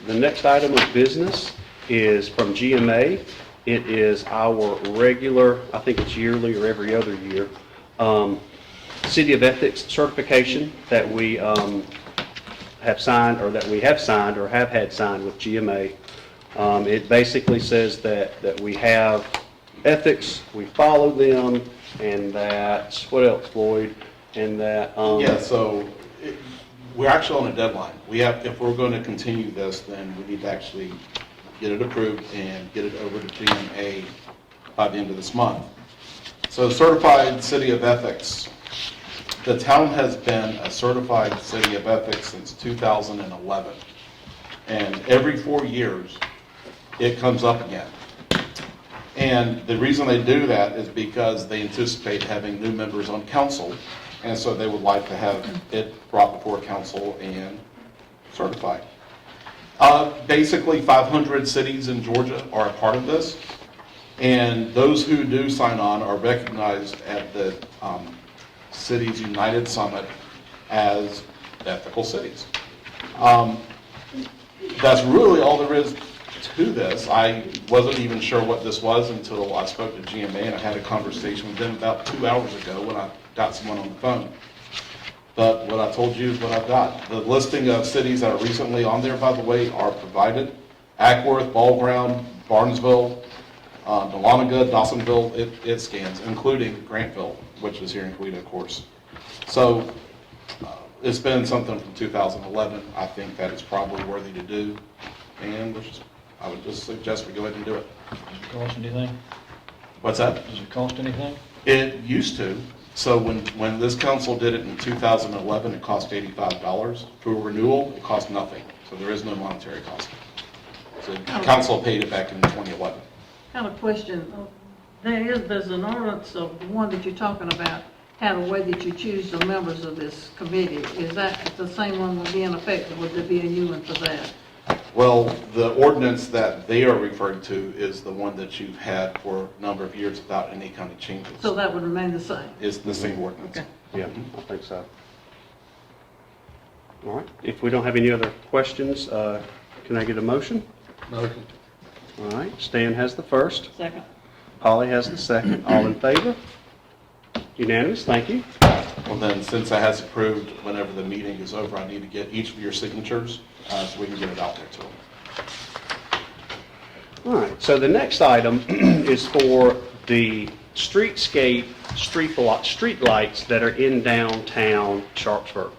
The next item of business is from GMA. It is our regular, I think it's yearly or every other year, City of Ethics certification that we have signed, or that we have signed or have had signed with GMA. It basically says that we have ethics, we follow them, and that, what else, Floyd? And that, Yeah, so we're actually on a deadline. We have, if we're going to continue this, then we need to actually get it approved and get it over to GMA by the end of this month. So certified City of Ethics. The town has been a certified City of Ethics since 2011. And every 4 years, it comes up again. And the reason they do that is because they anticipate having new members on council, and so they would like to have it brought before council and certified. Basically, 500 cities in Georgia are a part of this, and those who do sign on are recognized at the Cities United Summit as ethical cities. That's really all there is to this. I wasn't even sure what this was until I spoke to GMA, and I had a conversation with them about 2 hours ago when I got someone on the phone. But what I told you is what I've got. The listing of cities that are recently on there, by the way, are provided. Ackworth, Ball Ground, Barnesville, Dahlonega, Dawsonville, it scans, including Grantville, which is here in Toledo, of course. So it's been something from 2011. I think that is probably worthy to do, and I would just suggest we go ahead and do it. Does it cost anything? What's that? Does it cost anything? It used to. So when this council did it in 2011, it cost $85. For renewal, it cost nothing. So there is no monetary cost. So the council paid it back in 2011. Kind of question, there's an ordinance of the one that you're talking about, how the way that you choose the members of this committee. Is that the same one will be in effect, or would there be a new one for that? Well, the ordinance that they are referring to is the one that you've had for a number of years without any kind of changes. So that would remain the same? It's the same ordinance. Okay. Yeah, I think so. All right, if we don't have any other questions, can I get a motion? Motion. All right, Stan has the first, Second. Polly has the second. All in favor? Unanimous, thank you. Well then, since that has approved, whenever the meeting is over, I need to get each of your signatures so we can get it out there to them. All right, so the next item is for the streetscape, street lights that are in downtown Sharpsburg.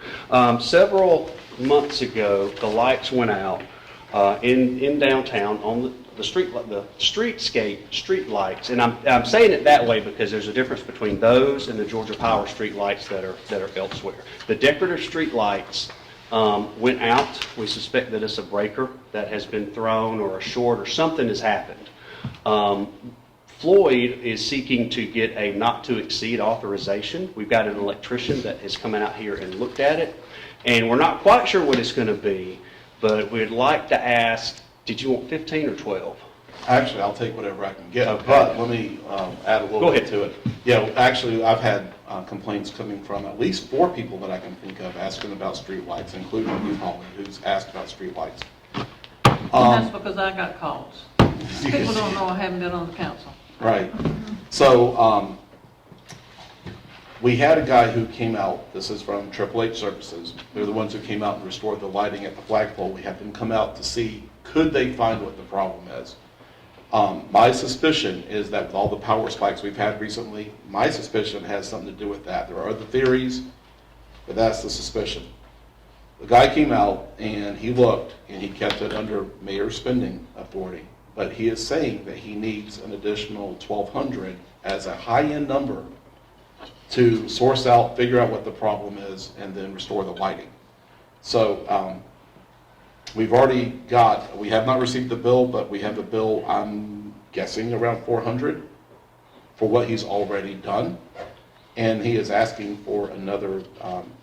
Several months ago, the lights went out in downtown on the streetscape street lights, and I'm saying it that way because there's a difference between those and the Georgia Power street lights that are elsewhere. The decorative street lights went out. We suspect that it's a breaker that has been thrown or a short or something has happened. Floyd is seeking to get a not to exceed authorization. We've got an electrician that has come out here and looked at it, and we're not quite sure what it's going to be, but we'd like to ask, did you want 15 or 12? Actually, I'll take whatever I can get, Okay. but let me add a little Go bit ahead. to it. Yeah, actually, I've had complaints coming from at least 4 people that I can think of asking about streetlights, including you, Holly, who's asked about streetlights. And that's because I got calls. People don't know I haven't been on the council. Right. So we had a guy who came out, this is from Triple H Services. They're the ones who came out and restored the lighting at the flagpole. We had them come out to see, could they find what the problem is? My suspicion is that with all the power spikes we've had recently, my suspicion has something to do with that. There are other theories, but that's the suspicion. The guy came out and he looked and he kept it under mayor's spending authority, but he is saying that he needs an additional $1,200 as a high-end number to source out, figure out what the problem is, and then restore the lighting. So we have not received the bill, but we have a bill, I'm guessing around $400 for what he's already done. And he is asking for another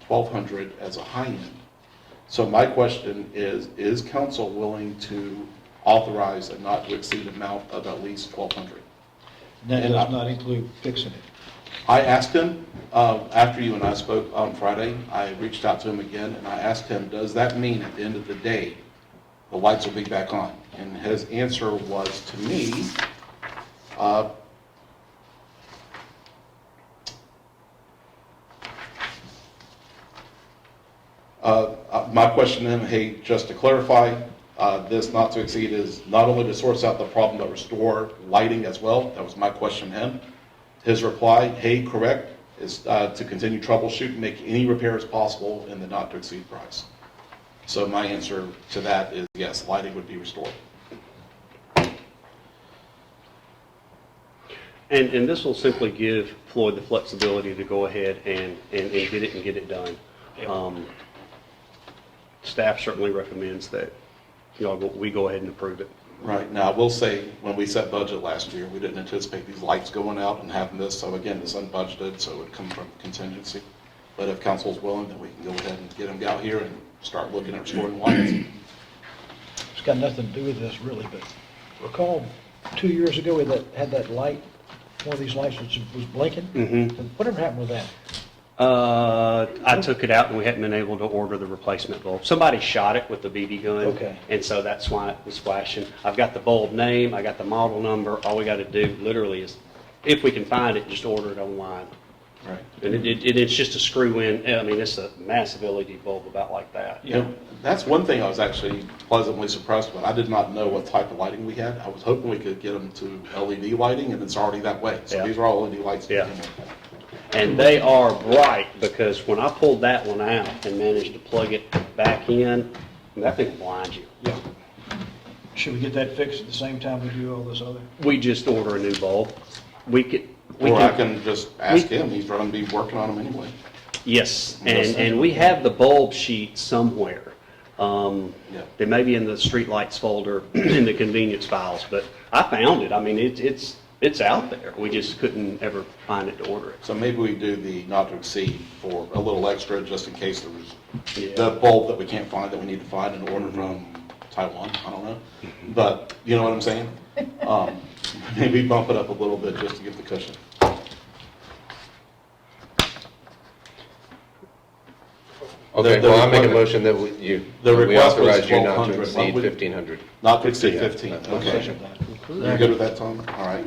$1,200 as a high end. So my question is council willing to authorize a not to exceed amount of at least $1,200? That does not include fixing it. I asked him, after you and I spoke on Friday, I reached out to him again and I asked him, does that mean at the end of the day, the lights will be back on? And his answer was to me, my question to him, hey, just to clarify, this not to exceed is not only to source out the problem, but restore lighting as well. That was my question to him. His reply, hey, correct, is to continue troubleshooting, make any repairs possible in the not to exceed price. So my answer to that is yes, lighting would be restored. And this will simply give Floyd the flexibility to go ahead and get it done. Staff certainly recommends that we go ahead and approve it. Right. Now, I will say, when we set budget last year, we didn't anticipate these lights going out and having this. So again, it's unbudgeted, so it would come from contingency. But if council's willing, then we can go ahead and get them out here and start looking at restoring lights. It's got nothing to do with this really, but recall 2 years ago we had that light, one of these lights was blinking? Mm-hmm. Whatever happened with that? I took it out and we hadn't been able to order the replacement bulb. Somebody shot it with the BB gun. Okay. And so that's why it was flashing. I've got the bulb name, I got the model number. All we got to do literally is, if we can find it, just order it online. Right. And it's just a screw in, I mean, it's a massive LED bulb about like that. You know, that's one thing I was actually pleasantly surprised about. I did not know what type of lighting we had. I was hoping we could get them to LED lighting, and it's already that way. So Yeah. these are all LED lights. to Yeah. begin with. And they are bright, because when I pulled that one out and managed to plug it back in, that thing will blind you. Yeah. Should we get that fixed at the same time we do all this other? We just order a new bulb. We Or I can just ask him. He's going to be working on them anyway. Yes, and we have the bulb sheet somewhere. Yeah. They may be in the streetlights folder in the convenience files, but I found it. I mean, it's out there. We just couldn't ever find it to order it. So maybe we do the not to exceed for a little extra, just in case there was Yeah. the bulb that we can't find that we need to find and order from Taiwan. I don't know. But you know what I'm saying? Maybe bump it up a little bit just to give the cushion. Okay, The well, I make a request- motion that The we request was authorize you not to 1,200. exceed What would- 1,500. Not to exceed 15. 15. Okay. You're good with that, Tom? All right.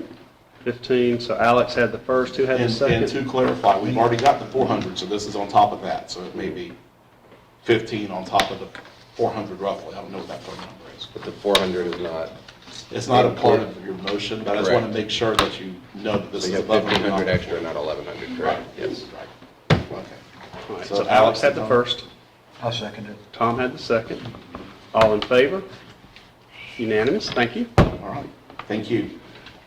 15, so Alex had the first, who had the And second? to clarify, we've already got the 400, so this is on top of that. So it may be 15 on top of the 400 roughly. I don't know what that phone number is. But the 400 is not, It's not a part of your motion, but I just want to Correct. make sure that you know that this so is you have above and 1,500 beyond. extra, not 1,100, Right. correct? Yes. Right. Okay. All right, So so Alex had the Tom? first, I'll second it. Tom had the second. All in favor? Unanimous, thank you. All right. Thank you.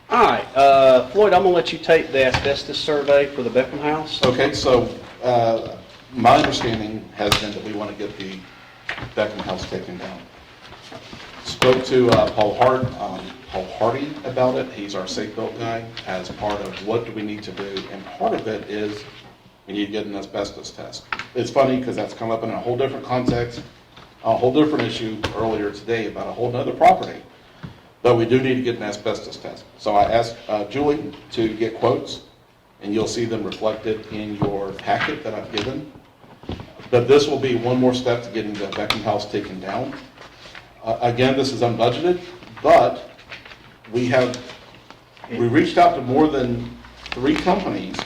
All right, Floyd, I'm gonna let you take the asbestos survey for the Beckham House. Okay, so my understanding has been that we want to get the Beckham House taken down. Spoke to Paul Hardy about it. He's our safe built guy, as part of what do we need to do. And part of it is we need to get an asbestos test. It's funny because that's come up in a whole different context, a whole different issue earlier today about a whole nother property. But we do need to get an asbestos test. So I asked Julie to get quotes, and you'll see them reflected in your packet that I've given. But this will be one more step to getting the Beckham House taken down. Again, this is unbudgeted, but we reached out to more than 3 companies.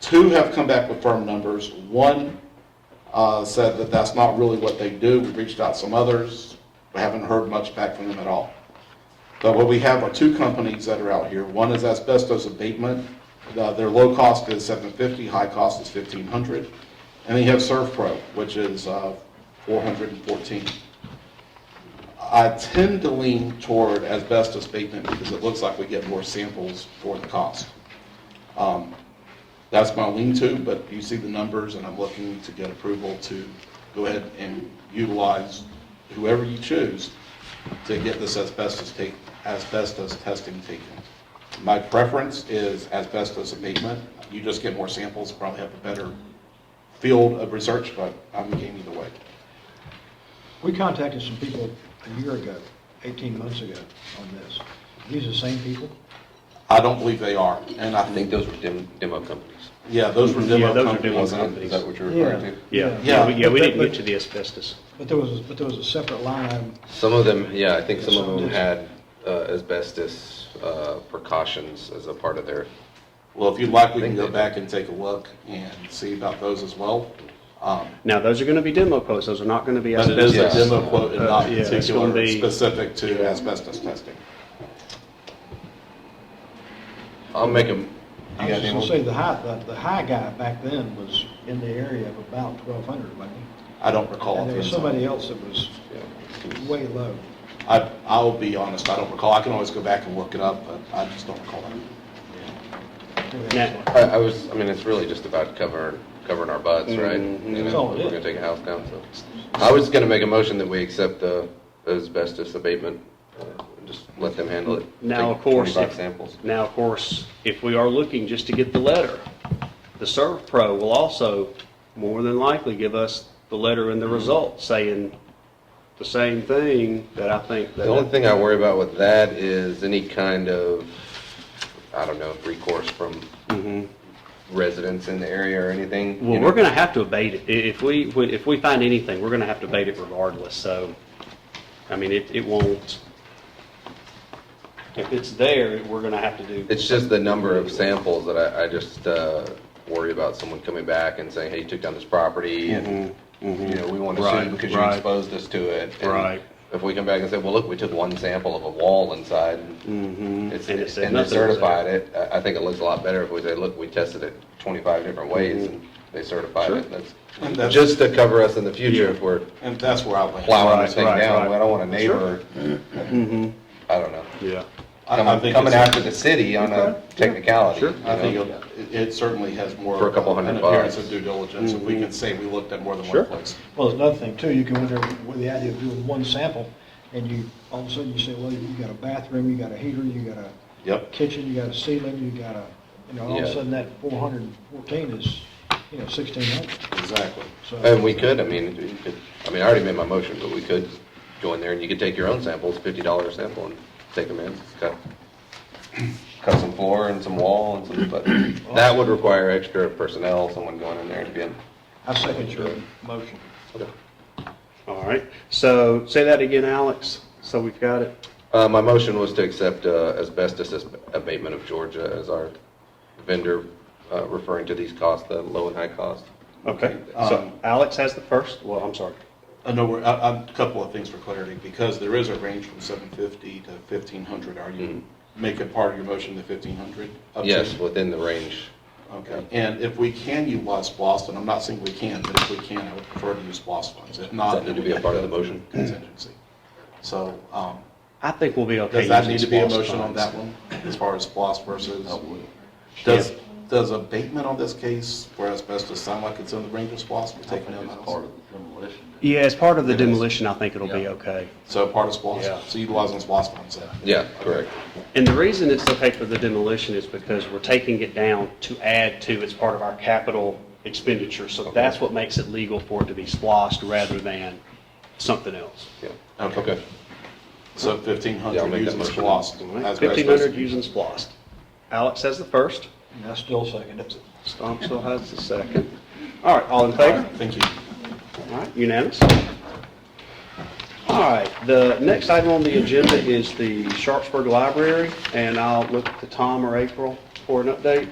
2 have come back with firm numbers. 1 said that that's not really what they do. We reached out to some others. We haven't heard much back from them at all. But what we have are 2 companies that are out here. One is asbestos abatement. Their low cost is $750, high cost is $1,500. And then you have ServPro, which is $414. I tend to lean toward asbestos abatement because it looks like we get more samples for the cost. That's my lean-to, but you see the numbers, and I'm looking to get approval to go ahead and utilize whoever you choose to get this asbestos testing taken. My preference is asbestos abatement. You just get more samples, probably have a better field of research, but I'm game either way. We contacted some people a year ago, 18 months ago on this. These are the same people? I don't believe they are, and I I think think, those were demo companies. yeah, those were demo Yeah, those are demo companies. companies. Is that what you're referring to? Yeah, we But- didn't but- get to the asbestos. But there was a separate line item. Some of them, yeah, I think some of them Some had asbestos precautions as a part of their, Well, if you'd like, we I can think go they- back and take a look and see about those as well. Now, those are gonna be demo quotes, those are not gonna be But it is a asbestos. demo quote and not Yeah, it's gonna particular be- specific to asbestos testing. I'll make a, I was just gonna say, the high guy back then was in the area of about 1,200, wasn't he? I don't recall. And there was somebody else that was way low. I'll be honest, I don't recall. I can always go back and look it up, but I just don't recall that. Now- I mean, it's really just about covering our butts, right? Mhm. You That's know, all it we're is. gonna take a house down, so. I was gonna make a motion that we accept the asbestos abatement, and just let them handle it. Now, Take of course, 25 samples. Now, of course, if we are looking just to get the letter, the ServPro will also more than likely give us the letter and the result saying the same thing that I think that. The only thing I worry about with that is any kind of, I don't know, recourse from Mhm. residents in the area or anything. Well, we're gonna have to abate it. If we find anything, we're gonna have to abate it regardless, so, I mean, it won't, if it's there, we're gonna have to do. It's just the number of samples that I just worry about someone coming back and saying, hey, you took down this property and, you know, we want to Right, sue because you right. exposed us to it. And Right. If we come back and say, well, look, we took one sample of a wall inside Mhm. it's, And it said and they nothing was certified it, I think it looks a lot better if we say, look, we tested it 25 different ways and they certified Sure. it. And That's just to cover us in the future if we're And that's where I land. plowing Right, this thing right, down. right. I don't want a neighbor, Mhm. I don't know, Yeah. I think coming it's- after the city on a Okay. technicality. Sure. you I think know? it certainly has more. For a couple of an $100 appearance bucks. of due diligence if we can say we looked at more than Sure. one place. Well, there's another thing too, you can wonder with the idea of doing one sample, and you, all of a sudden you say, well, you got a bathroom, you got a heater, you got a Yep. kitchen, you got a ceiling, you got a, you know, all of a Yeah. sudden that 414 is, you know, 1,600. Exactly. So, And we could, I mean, I already made my motion, but we could go in there and you could take your own samples, $50 a sample, and take them in. Cut some floor and some wall and some, but that would require extra personnel, someone going in there to get. I second your motion. All right. So say that again, Alex, so we've got it. My motion was to accept asbestos abatement of Georgia as our vendor, referring to these costs, the low and high cost. Okay. So Alex has the first, well, I'm sorry. A couple of things for clarity, because there is a range from 750 to 1,500. Are you making part of your motion the 1,500? Yes, within the range. Okay, and if we can utilize SPOS, and I'm not saying we can, but if we can, I would prefer to use SPOS funds. If not, Does that need to be a part of the motion? Contingency. So, I think we'll be okay. does that using need to be a SPOS motion on funds. that one, as far as SPOS versus? Yeah. Does abatement on this case, where asbestos sound like it's in the range of SPOS, we're taking out Part of the demolition. Yeah, as part of the It is. demolition, I think it'll be Yeah. okay. So part of SPOS? Yeah. So utilizing SPOS funds then? Yeah, correct. And the reason it's okay for the demolition is because we're taking it down to add to, it's part of our capital expenditure. So that's what makes it legal for it to be splossed rather than something else. Yeah. Okay. So Yeah, I'll 1,500 make that using motion. SPOS. All right, as 1,500 using splossed. Alex has the first. And I still second it. Stomp still has the second. All right, all in favor? Thank you. All right, unanimous. All right, the next item on the agenda is the Sharpsburg Library, and I'll look to Tom or April for an update.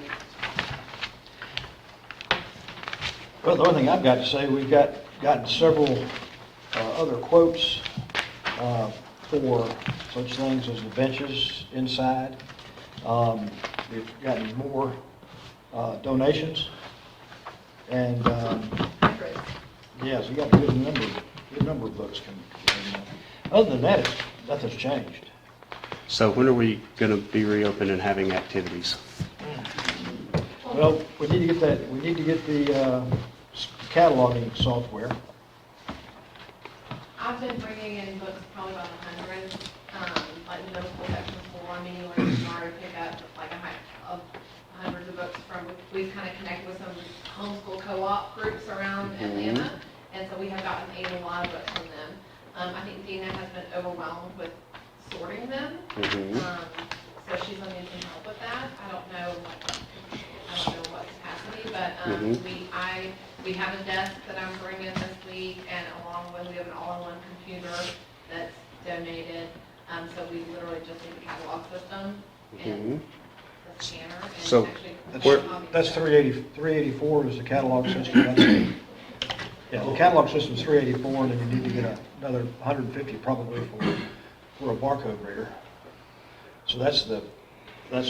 Well, the only thing I've got to say, we've gotten several other quotes for such things as the benches inside. We've gotten more donations, and yes, we got a good number of books coming. Other than that, nothing's changed. So when are we going to be reopening and having activities? Well, we need to get the cataloging software. I've been bringing in books probably about 100, like the middle school sections for me, where you can already pick up like hundreds of books from, we've kind of connected with some homeschool co-op groups around Atlanta, and so we have gotten a lot of books from them. I think Dina has been overwhelmed with sorting them, so she's going to need some help with that. I don't know what capacity, but we have a desk that I'm bringing this week, and along with, we have an all-in-one computer that's donated, so we literally just need the catalog system and the scanner. And So, actually, That's 384 is the catalog system. Yeah, the catalog system's 384, and then you need to get another 150 probably for a barcode reader. So that's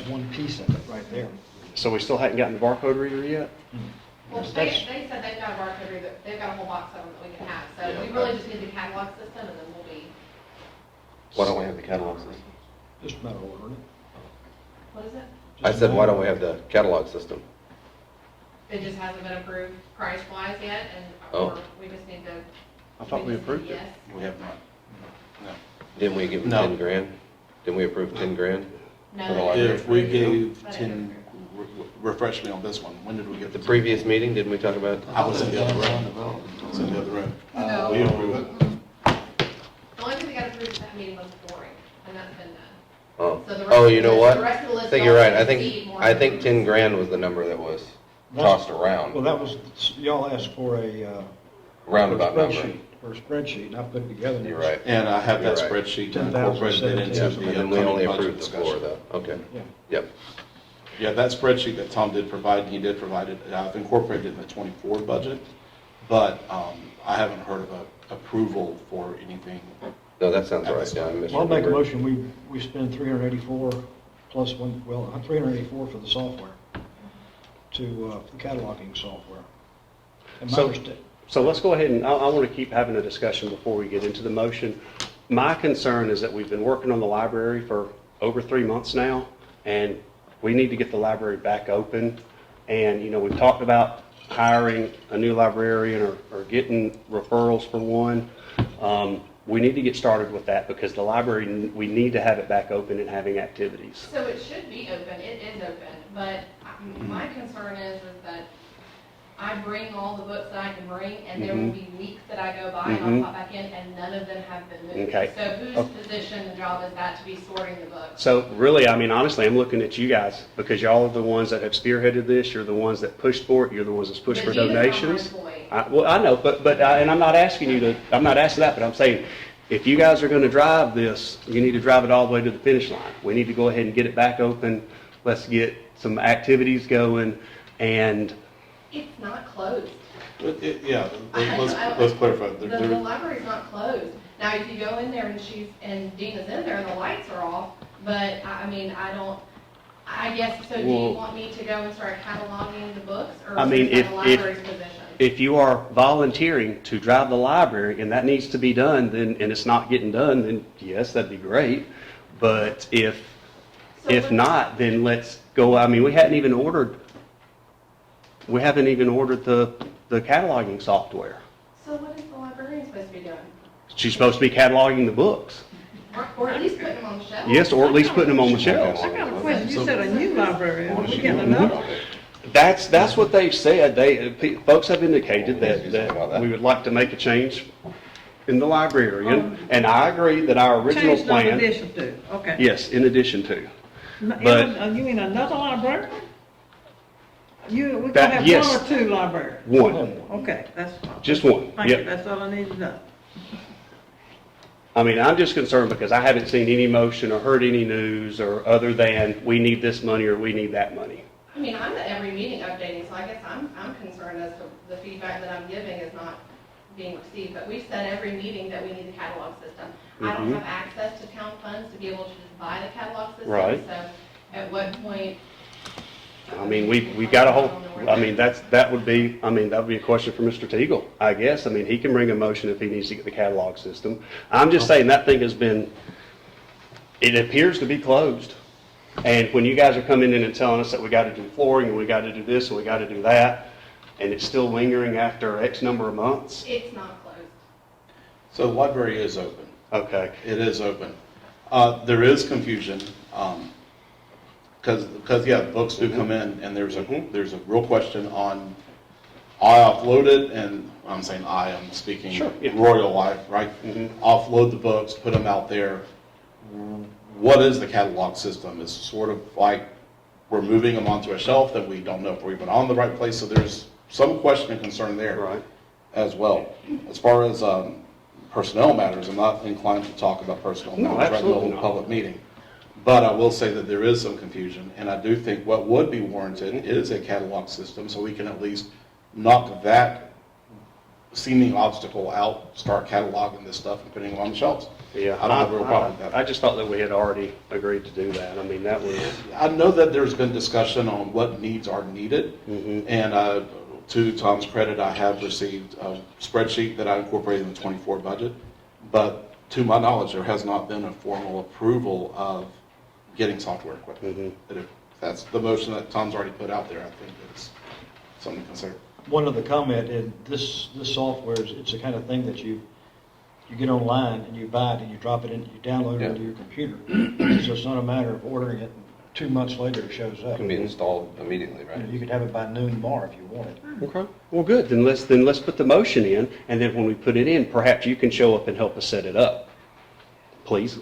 one piece of it right there. So we still haven't gotten the barcode reader yet? well, they said they've got a barcode reader, they've got a whole box of them that we can have, so we really just need the catalog system, and then we'll be, Why don't we have the catalog system? Just a matter of ordering it. what is it? I said, why don't we have the catalog system? It just hasn't been approved price-wise yet, and Oh. or we just need to. I thought we just need approved it. yes. We have not. No. Didn't we give them No. 10 grand? Didn't we approve 10 grand? No, For the they library. If we gave But 10, refresh me on this one, when did we get The previous meeting, didn't we talk about? I was in the other room. I was in the other room. No. We approved it. The only thing we got approved at that meeting was flooring, and that's been done. Oh, So the rest oh, of you the know list- what? the rest of the list I think you're right. also exceed more I think than- 10 grand was the number that was tossed Well, around, that was, y'all asked for a roundabout number. spreadsheet, or a spreadsheet, and I put it together. You're right. And I have that You're right. spreadsheet and incorporated it into 10,017. the And then we only upcoming approved budget the floor discussion. though. Okay. Yeah. Yep. Yeah, that spreadsheet that Tom did provide, he did provide it, I've incorporated it in the '24 budget, but I haven't heard of a approval for anything. No, that sounds right. Yeah, I Well, I'll make a misremembered. motion, we spend 384 plus one, well, 384 for the software, to, the cataloging software. And my So- understa- So let's go ahead and, I want to keep having a discussion before we get into the motion. My concern is that we've been working on the library for over 3 months now, and we need to get the library back open. And, you know, we've talked about hiring a new librarian or getting referrals for one. We need to get started with that because the library, we need to have it back open and having activities. So it should be open, it is open, but my concern is that I bring all the books that I can bring, and there will be weeks that I go by and I'll pop back in, and none of them have been moved. Okay. So whose position and job is that to be sorting the books? So really, I mean, honestly, I'm looking at you guys because y'all are the ones that have spearheaded this. You're the ones that pushed for it. You're the ones that's pushed for But Gina's not my donations. employee. Well, I know, but and I'm not asking you to, I'm not asking that, but I'm saying, if you guys are going to drive this, you need to drive it all the way to the finish line. We need to go ahead and get it back open. Let's get some activities going, and It's not closed. Yeah, let's clarify. The library's not closed. Now, if you go in there and Dina's in there and the lights are off, but I mean, I guess, so do you Well- want me to go and start cataloging the books, or I is mean, that if- the library's position? if you are volunteering to drive the library and that needs to be done, then, and it's not getting done, then yes, that'd be great. But So if what- not, then let's go, I mean, we haven't even ordered the cataloging software. So what is the librarian supposed to be doing? She's supposed to be cataloging the books. Or at least putting them on the shelf? Yes, or at least putting them on the shelves. I got a question, you said a new library, are we getting another one? That's what they've said. Folks have indicated that we would like to make a change in the librarian. And I agree that our original Changed in plan, addition to, okay. yes, in addition to. You mean another librarian? We gonna That- have yes. one or two librarians? One, Okay, that's. just one. Thank you, Yep. that's all I need to know. I mean, I'm just concerned because I haven't seen any motion or heard any news or other than we need this money or we need that money. I mean, I'm at every meeting updating, so I guess I'm concerned as to the feedback that I'm giving is not being received. But we've said every meeting that we need the catalog system. I don't have access to town funds to be able to just buy the catalog system. Right. So at what point? I mean, we've got a whole, I mean, that would be a question for Mr. Teagle, I guess. I mean, he can bring a motion if he needs to get the catalog system. I'm just saying that thing has been, it appears to be closed. And when you guys are coming in and telling us that we got to do flooring and we got to do this and we got to do that, and it's still lingering after X number of months, It's not closed. So the library is open. okay. It is open. There is confusion, because, yeah, books do come in, and there's a real question on, I offload it, and I'm saying I'm speaking Sure, yeah. Royal Life, right? Mm-hmm. Offload the books, put them out there. What is the catalog system? It's sort of like we're moving them onto a shelf that we don't know if we're even on the right place, so there's some question and concern there Right. as well. As far as personnel matters, I'm not inclined to talk about personnel No, matters right in the middle absolutely of a not. public meeting. But I will say that there is some confusion, and I do think what would be warranted is a catalog system, so we can at least knock that seeming obstacle out, start cataloging this stuff and putting it on the shelves. Yeah, I don't have a real problem with that. I just thought that we had already agreed to do that. I mean, that was, I know that there's been discussion on what needs are needed, and to Tom's credit, I have received a spreadsheet that I incorporated in the '24 budget, but to my knowledge, there has not been a formal approval of getting software equipment. But if that's the motion that Tom's already put out there, I think it's something to consider. One other comment, and this software it's the kind of thing that you get online and you buy it and you drop it in, you download it into your computer. So it's not a matter of ordering it and 2 months later it shows up. It can be installed immediately, You know, right? you could have it by noon tomorrow if you wanted. okay. Well, good. Then let's put the motion in, and then when we put it in, perhaps you can show up and help us set it up. Please.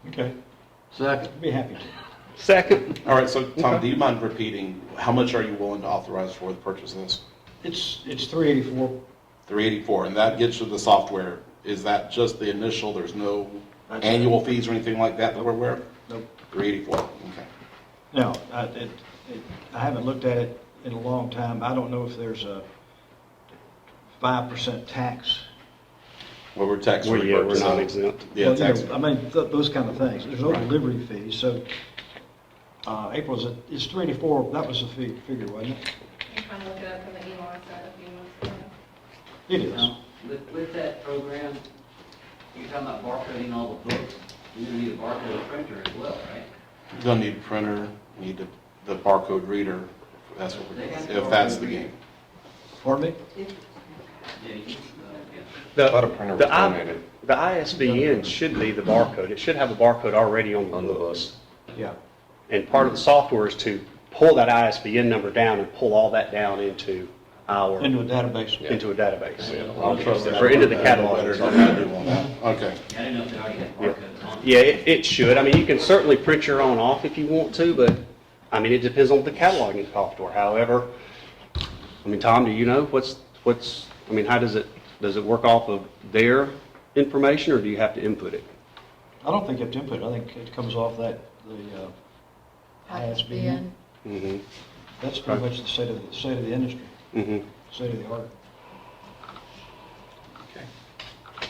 Okay. Second. I'd be happy to. Second. All right, so Tom, do you mind repeating How much are you willing to authorize for the purchase of this? It's $384. 384, and that gets you the software. Is that just the initial, there's no annual fees or anything like that we're aware of? Nope. 384, okay. Now, I haven't looked at it in a long time. I don't know if there's a 5% tax. Well, we're tax Well, free. yeah, we're not exempt. Yeah, Well, you tax. know, I mean, those kind of things. There's no Right. delivery fees, so April's, it's 384, that was the figure, wasn't it? I'm trying to look it up from the email I sent a few months ago. It is. Now, with that program, you're talking about barcoding all the books, you're gonna need a barcode printer as well, right? You're gonna need a printer, you need the barcode reader, that's what we're, if that's the game. Pardon me? Yeah, you, yeah. The, I thought a printer was the I- donated. the ISBN should be the barcode. It should have a barcode already on the books. Yeah. And part of the software is to pull that ISBN number down and pull all that down into our, Into a database. into a database. I'll trust that. Or into the catalog. Better than I do on that. Okay. I didn't know if they already had Yeah. barcodes on. Yeah, it should. I mean, you can certainly print your own off if you want to, but, I mean, it depends on what the cataloging software. However, I mean, Tom, do you know I mean, how does it work off of their information, or do you have to input it? I don't think you have to input it. I think it comes off the ISBN. Mm-hmm, That's pretty much the state of the industry, mm-hmm. state of the art.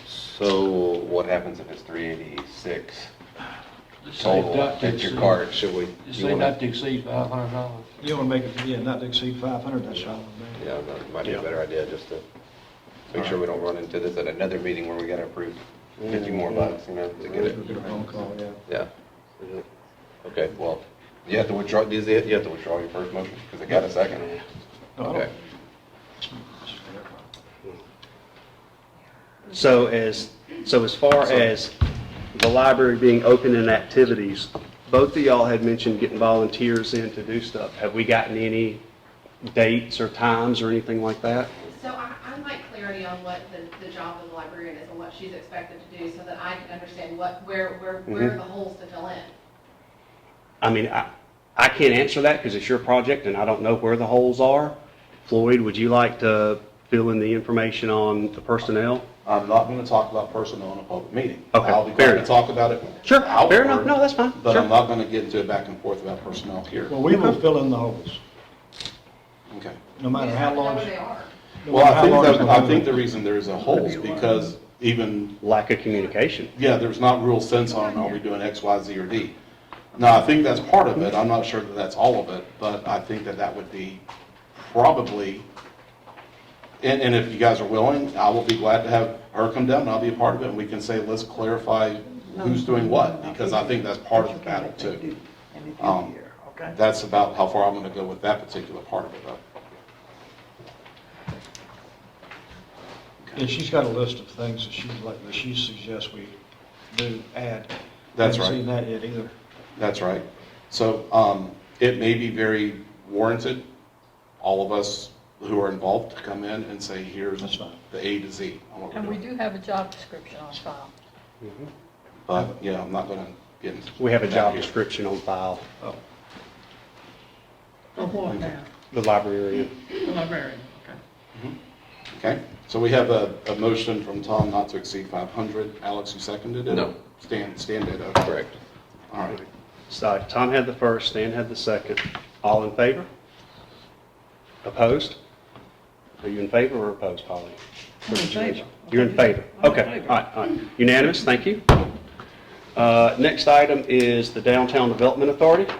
So what happens if it's 386 Just say total? not to At your exceed- card, should we? Just you say wanna- not to exceed $500. You want to make it, yeah, not to exceed 500, that's fine with me. Yeah, that might be Yeah. a better idea, just to make sure we don't run into this at another meeting where we gotta approve 50 more bucks, you know, to get it. We'll get a phone call, yeah. Yeah. Okay, well, you have to withdraw, you have to withdraw your first motion, because I got a second. No, I don't- Okay. So as far as the library being open and activities, both of y'all had mentioned getting volunteers in to do stuff. Have we gotten any dates or times or anything like that? So I'd like clarity on what the job of the librarian is and what she's expected to do so that I can understand where are the holes to fill in. I mean, I can't answer that because it's your project and I don't know where the holes are. Floyd, would you like to fill in the information on the personnel? I'm not gonna talk about personnel in a public meeting. Okay, I'll be fair glad to enough. talk about it. Sure, fair enough. outward, No, that's fine. But Sure. I'm not gonna get into a back and forth about personnel here. Well, we will fill in the holes, Okay. no matter We how just have to know long. where they are. no Well, matter how long it's I gonna think be. the reason there's a hole is because even, Lack of communication. yeah, there's not real sense on, are we doing X, Y, Z, or D? Now, I think that's part of it. I'm not sure that that's all of it, but I think that would be probably, and if you guys are willing, I will be glad to have her come down and I'll be a part of it and we can say, let's clarify who's doing what, because I think that's part of the battle too. That's about how far I'm gonna go with that particular part of it though. And she's got a list of things that she suggests we do add. That's Haven't right. seen that yet either. That's right. So it may be very warranted, all of us who are involved to come in and say, here's That's fine. the A to Z on what we're And we doing. do have a job description on file. But, yeah, I'm not gonna get into. We have a that job here. description on file, Oh, For what now? the librarian. The librarian, okay. Okay, so we have a motion from Tom not to exceed 500. Alex, you seconded it? No. Stan did, okay. Correct. All right. So Tom had the first, Stan had the second. All in favor? Opposed? Are you in favor or opposed, Polly? I'm in favor. You're in favor? I'm in Okay, favor. all right. Unanimous, thank you. Next item is the Downtown Development Authority.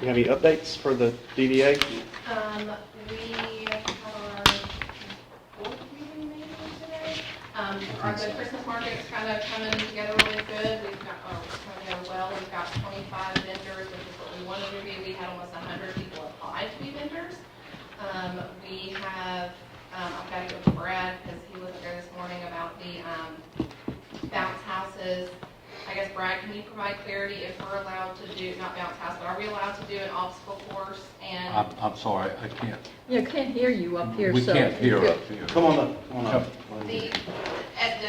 You have any updates for the DDA? We have our fourth meeting maybe today. The Christmas market's kind of coming together really good. We've got, coming together well. We've got 25 vendors, which is what we wanted to be. We had almost 100 people apply to be vendors. We have, I've got to go to Brad because he wasn't there this morning about the bounce houses. I guess, Brad, can you provide clarity if we're allowed to do, not bounce house, but are we allowed to do an obstacle course and? I'm sorry, I can't. Yeah, can't hear you up here, We so. can't hear up here. Come on up, come on up. The, at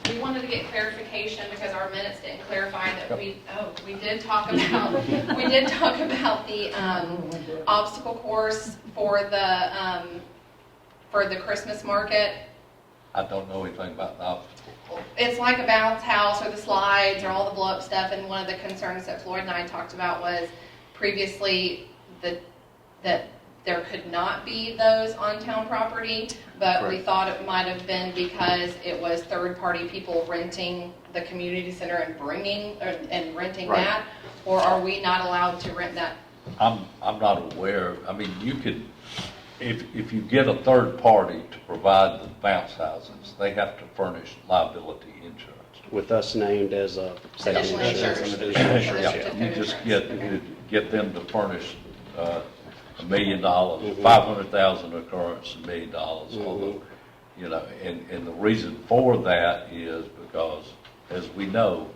the we wanted to get clarification because our minutes didn't clarify that we did talk about, the obstacle course for the Christmas market. I don't know anything about the obstacle. It's like a bounce house or the slides or all the blow up stuff, and one of the concerns that Floyd and I talked about was previously that there could not be those on town property, but we thought it might have been because it was third-party people renting the community center and renting that, or are we not allowed to rent that? I'm not aware. I mean, you could, if you get a third party to provide the bounce houses, they have to furnish liability insurance. With us named as a Additional insurance. Yeah, you just get them to furnish $1 million, 500,000 occurrence, $1 million. Although, you know, and the reason for that is because, as we know,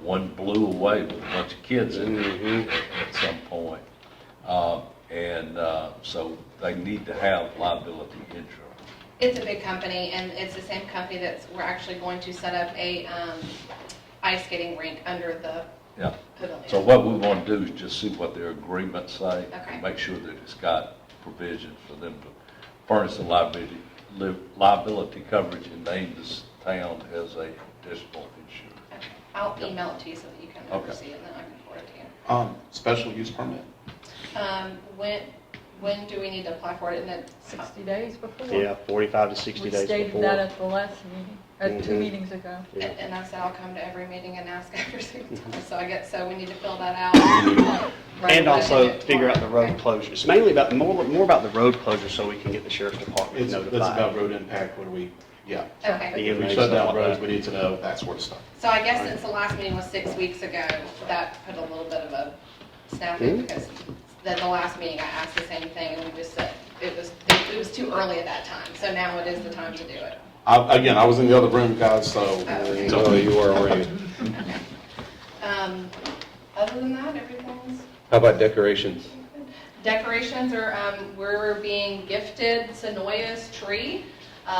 one blew away with a bunch of kids in it at some point. So they need to have liability insurance. It's a big company, and it's the same company we're actually going to set up a ice skating rink under the pavilion. So what we want to do is just see what their agreements say, Okay. and make sure that it's got provisions for them to furnish the liability coverage and name this town as a additional insurer. Okay. I'll email it to you so that you can oversee it, and then I can forward it to you. Special use permit. When do we need to apply for it? And then 60 days before. Yeah, 45 to 60 days We stated before. that at the last meeting, 2 meetings ago. Yeah. And I said I'll come to every meeting and ask every single time. So I guess we need to fill that out. Right And away. also figure out the road closure. It's mainly about, more about the road closure so we can get the sheriff's department It's notified. about road impact, what do we, Okay. The if we inmates shut and down all roads, that. we need to know that sort of stuff. So I guess since the last meeting was 6 weeks ago, that put a little bit of a snafu because then the last meeting I asked the same thing and we just said it was too early at that time. So now it is the time to do it. Again, I was in the other room, guys, so. Okay. Oh, you are already. Other than that, everything's How about decorations? decorations are, we're being gifted Sonoya's tree.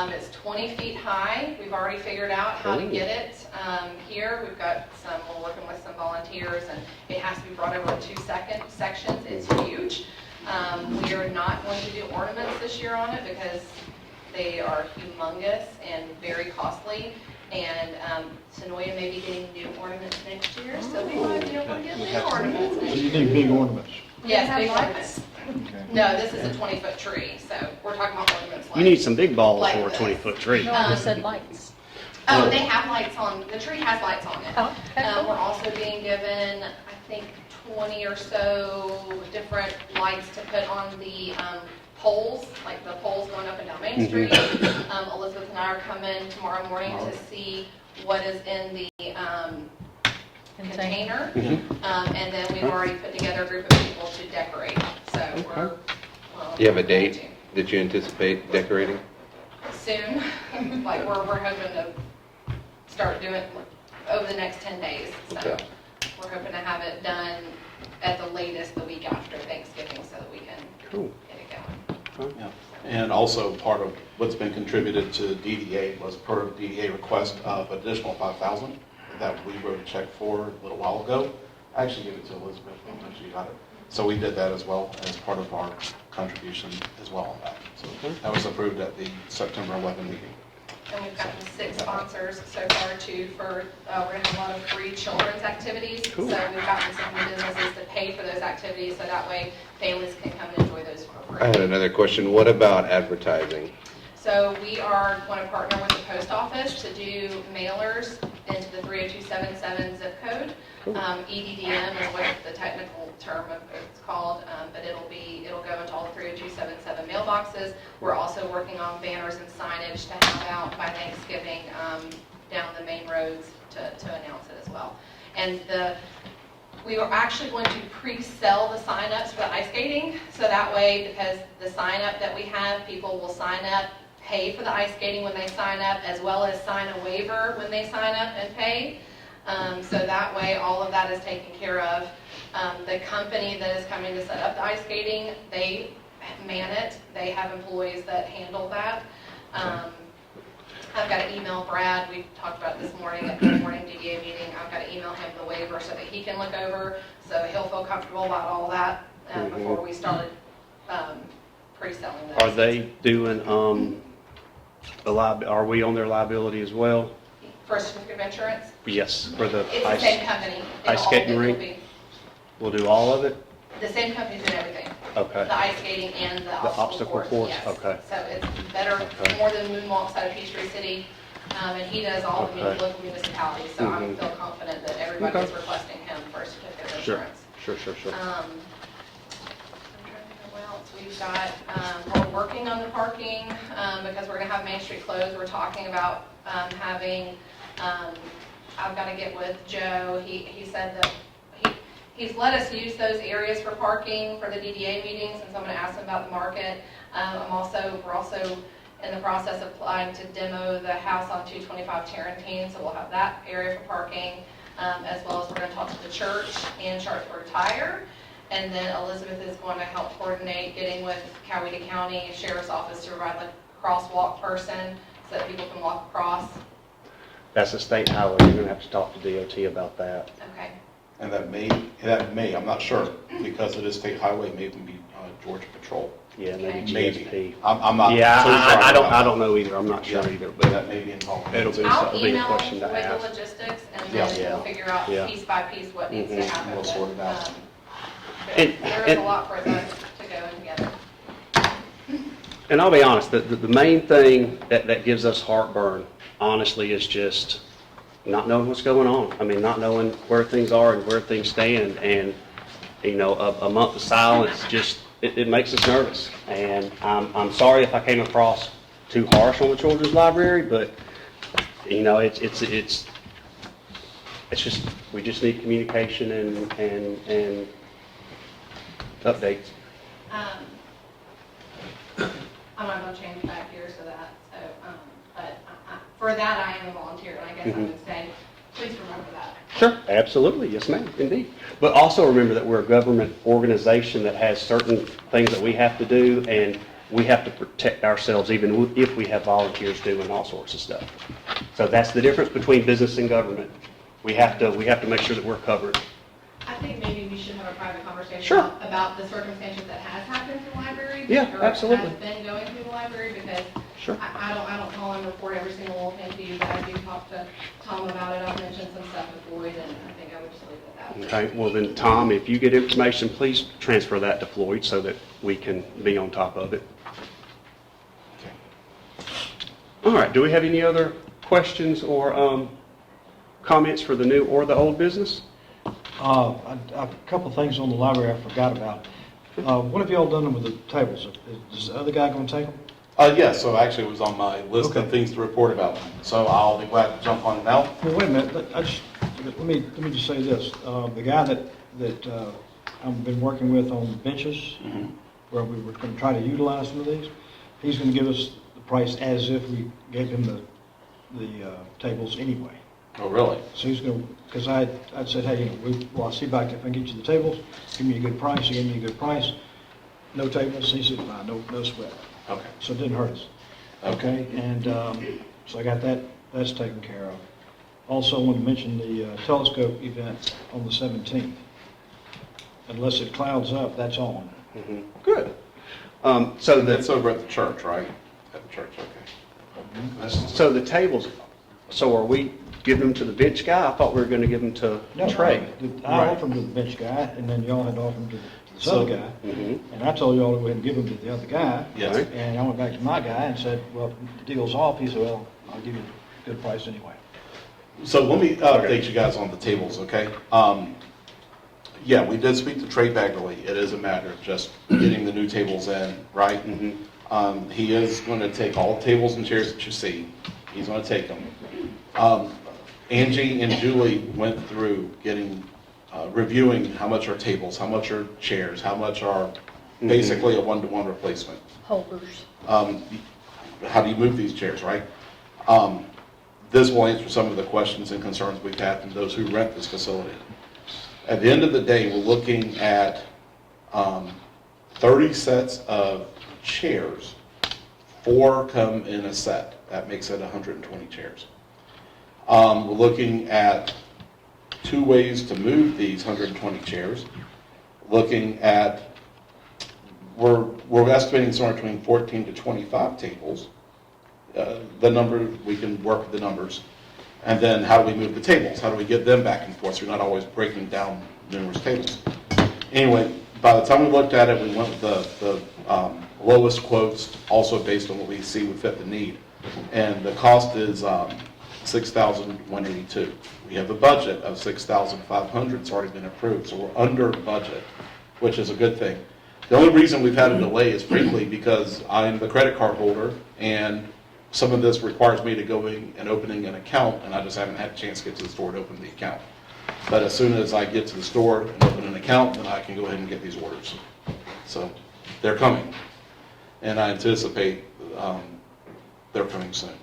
It's 20 feet high. We've already figured out how to get it here. We're working with some volunteers, and it has to be brought over in 2 sections. It's huge. We are not going to do ornaments this year on it because they are humongous and very costly. And Sonoya may be getting new ornaments next year, so we want to be able to get new ornaments So next you year. need big ornaments. Yes, big ornaments. No, this is a 20-foot tree, so we're talking about ornaments like. You need some big balls Like for a this. 20-foot tree. No, I just said lights. Oh, they have lights on, the tree has lights on it. Oh, okay. We're also being given, I think, 20 or so different lights to put on the poles, like the poles going up and down Main Street. Elizabeth and I are coming tomorrow morning to see what is in the container. And then we've already put together a group of people to decorate. So we're. Do you have a date that you anticipate decorating? Soon, like we're hoping to start doing it over the next 10 days. So Okay. we're hoping to have it done at the latest the week after Thanksgiving so that we can Cool. get it going. Yeah. And also part of what's been contributed to DDA was per DDA request of additional 5,000 that we wrote a check for a little while ago. I actually gave it to Elizabeth when she got it. So we did that as well as part of our contribution as well on that. So that was approved at the September 11 meeting. And we've gotten 6 sponsors so far too for, we're gonna have a lot of free children's activities. Cool. So we've gotten some new businesses to pay for those activities so that way families can come and enjoy those for I had free. another question. What about advertising? So we are going to partner with the post office to do mailers into the 30277 zip code. EDDM is what the technical term of it's called, but it'll go into all the 30277 mailboxes. We're also working on banners and signage to have out by Thanksgiving down the main roads to announce it as well. And we are actually going to pre-sell the sign-ups for the ice skating, so that way, because the sign-up that we have, people will sign up, pay for the ice skating when they sign up, as well as sign a waiver when they sign up and pay. So that way, all of that is taken care of. The company that is coming to set up the ice skating, they man it. They have employees that handle that. I've got to email Brad, we talked about it this morning at the morning DDA meeting, I've got to email him the waiver so that he can look over, so he'll feel comfortable about all that before we started pre-selling those. Are they doing, are we on their liability as well? For a certificate of insurance? Yes, for the It's the same company. ice skating rink? We'll do all of it? The same company's doing everything. Okay. The ice skating and the obstacle course, yes. okay. So it's better, Okay. more than Moonwalk side of Peachtree City, and he does all the Okay. local municipalities, so I Mhm. feel confident that everybody is Okay. requesting him for a certificate of Sure, insurance. sure. I'm trying to think of what else we've got. We're working on the parking, because we're gonna have Main Street closed. We're talking about, having, I've gotta get with Joe. He said that he's let us use those areas for parking for the DDA meetings, and so I'm gonna ask him about the market. We're also in the process of applying to demo the house on 225 Tarentine, so we'll have that area for parking, as well as we're gonna talk to the church and Sharpsburg Tire. And then Elizabeth is going to help coordinate getting with Coweta County Sheriff's Office to provide like a crosswalk person so that people can walk across. That's a state highway, you're gonna have to talk to DOT about that. Okay. And that may, I'm not sure, because it is state highway, may even be Georgia Patrol. Yeah, maybe Maybe. GSP. I'm not. Yeah, so sorry I about don't know either, I'm not sure Yeah. either, that. but That may be involved. it'll be I'll a email question with to the ask. logistics and Yeah. then Yeah. we'll figure out Yeah. piece by piece what needs to Mhm. happen. We'll sort it out. But And- there is a lot for us to go in together. And I'll be honest, the main thing that gives us heartburn, honestly, is just not knowing what's going on. I mean, not knowing where things are and where things stand, and, you know, a month of silence just, it makes us nervous. And I'm sorry if I came across too harsh on the children's library, but, you know, it's just, we just need communication and updates. I'm not gonna change back here so but for that I am a volunteer, and I guess I Mhm. would say, please remember that. Sure, absolutely, yes ma'am, indeed. But also remember that we're a government organization that has certain things that we have to do, and we have to protect ourselves even if we have volunteers doing all sorts of stuff. So that's the difference between business and government. We have to make sure that we're covered. I think maybe we should have a private conversation Sure. about the circumstances that has happened to the library. Yeah, or absolutely. has been going through the library, because Sure. I don't call and report every single little thing to you, but I do talk to Tom about it. I've mentioned some stuff with Floyd, and I think I would just leave it at that. Okay, well then, Tom, if you get information, please transfer that to Floyd so that we can be on top of it. All right, do we have any other questions or comments for the new or the old business? A couple of things on the library I forgot about. What have y'all done with the tables? Is the other guy going to take them? Yes, so actually it was on my list of Okay. things to report about. So I'll be glad to jump on it now. Well, wait a minute, let me just say this. The guy that I've been working with on the benches, where we were going to try to utilize some of these, he's going to give us the price as if we gave him the tables anyway. Oh, really? So he's going to, because I'd said, hey, I'll see back if I can get you the tables, give me a good price. He gave me a good price. No tables, he said, fine, no sweat. Okay. So it didn't hurt us. Okay, and so I got that's taken care of. Also, I want to mention the telescope event on the 17th. Unless it clouds up, that's on. Mhm. Good. So That's the over at the church, right? At the church, okay. so the tables, so are we giving them to the bench guy? I thought we were going to give them to No, Trey. I Right. offered them to the bench guy, and then y'all had offered them to this other guy. Mhm. And I told y'all to go ahead and give them to the other guy. Yes. Right. And I went back to my guy and said, well, if the deal's off. He said, well, I'll give you a good price anyway. So let me update you guys on the tables, okay? Yeah, we did speak to Trey Baggerly. It is a matter of just getting the new tables in, right? He is going to take all the tables and chairs that you see. He's going to take them. Angie and Julie went through reviewing how much are tables, how much are chairs, how much are basically a one-to-one replacement. Holders. How do you move these chairs, right? This will answer some of the questions and concerns we've had from those who rent this facility. At the end of the day, we're looking at 30 sets of chairs 4 come in a set. That makes it 120 chairs. We're looking at 2 ways to move these 120 chairs. Looking at, we're estimating somewhere between 14 to 25 tables. The number, we can work with the numbers. And then how do we move the tables? How do we get them back and forth so we're not always breaking down numerous tables? Anyway, by the time we looked at it, we went with the lowest quotes, also based on what we see would fit the need. And the cost is $6,182. We have a budget of $6,500. It's already been approved, so we're under budget, which is a good thing. The only reason we've had a delay is frankly because I'm the credit card holder, and some of this requires me to go in and opening an account, and I just haven't had a chance to get to the store to open the account. But as soon as I get to the store and open an account, then I can go ahead and get these orders. So they're coming, and I anticipate they're coming soon.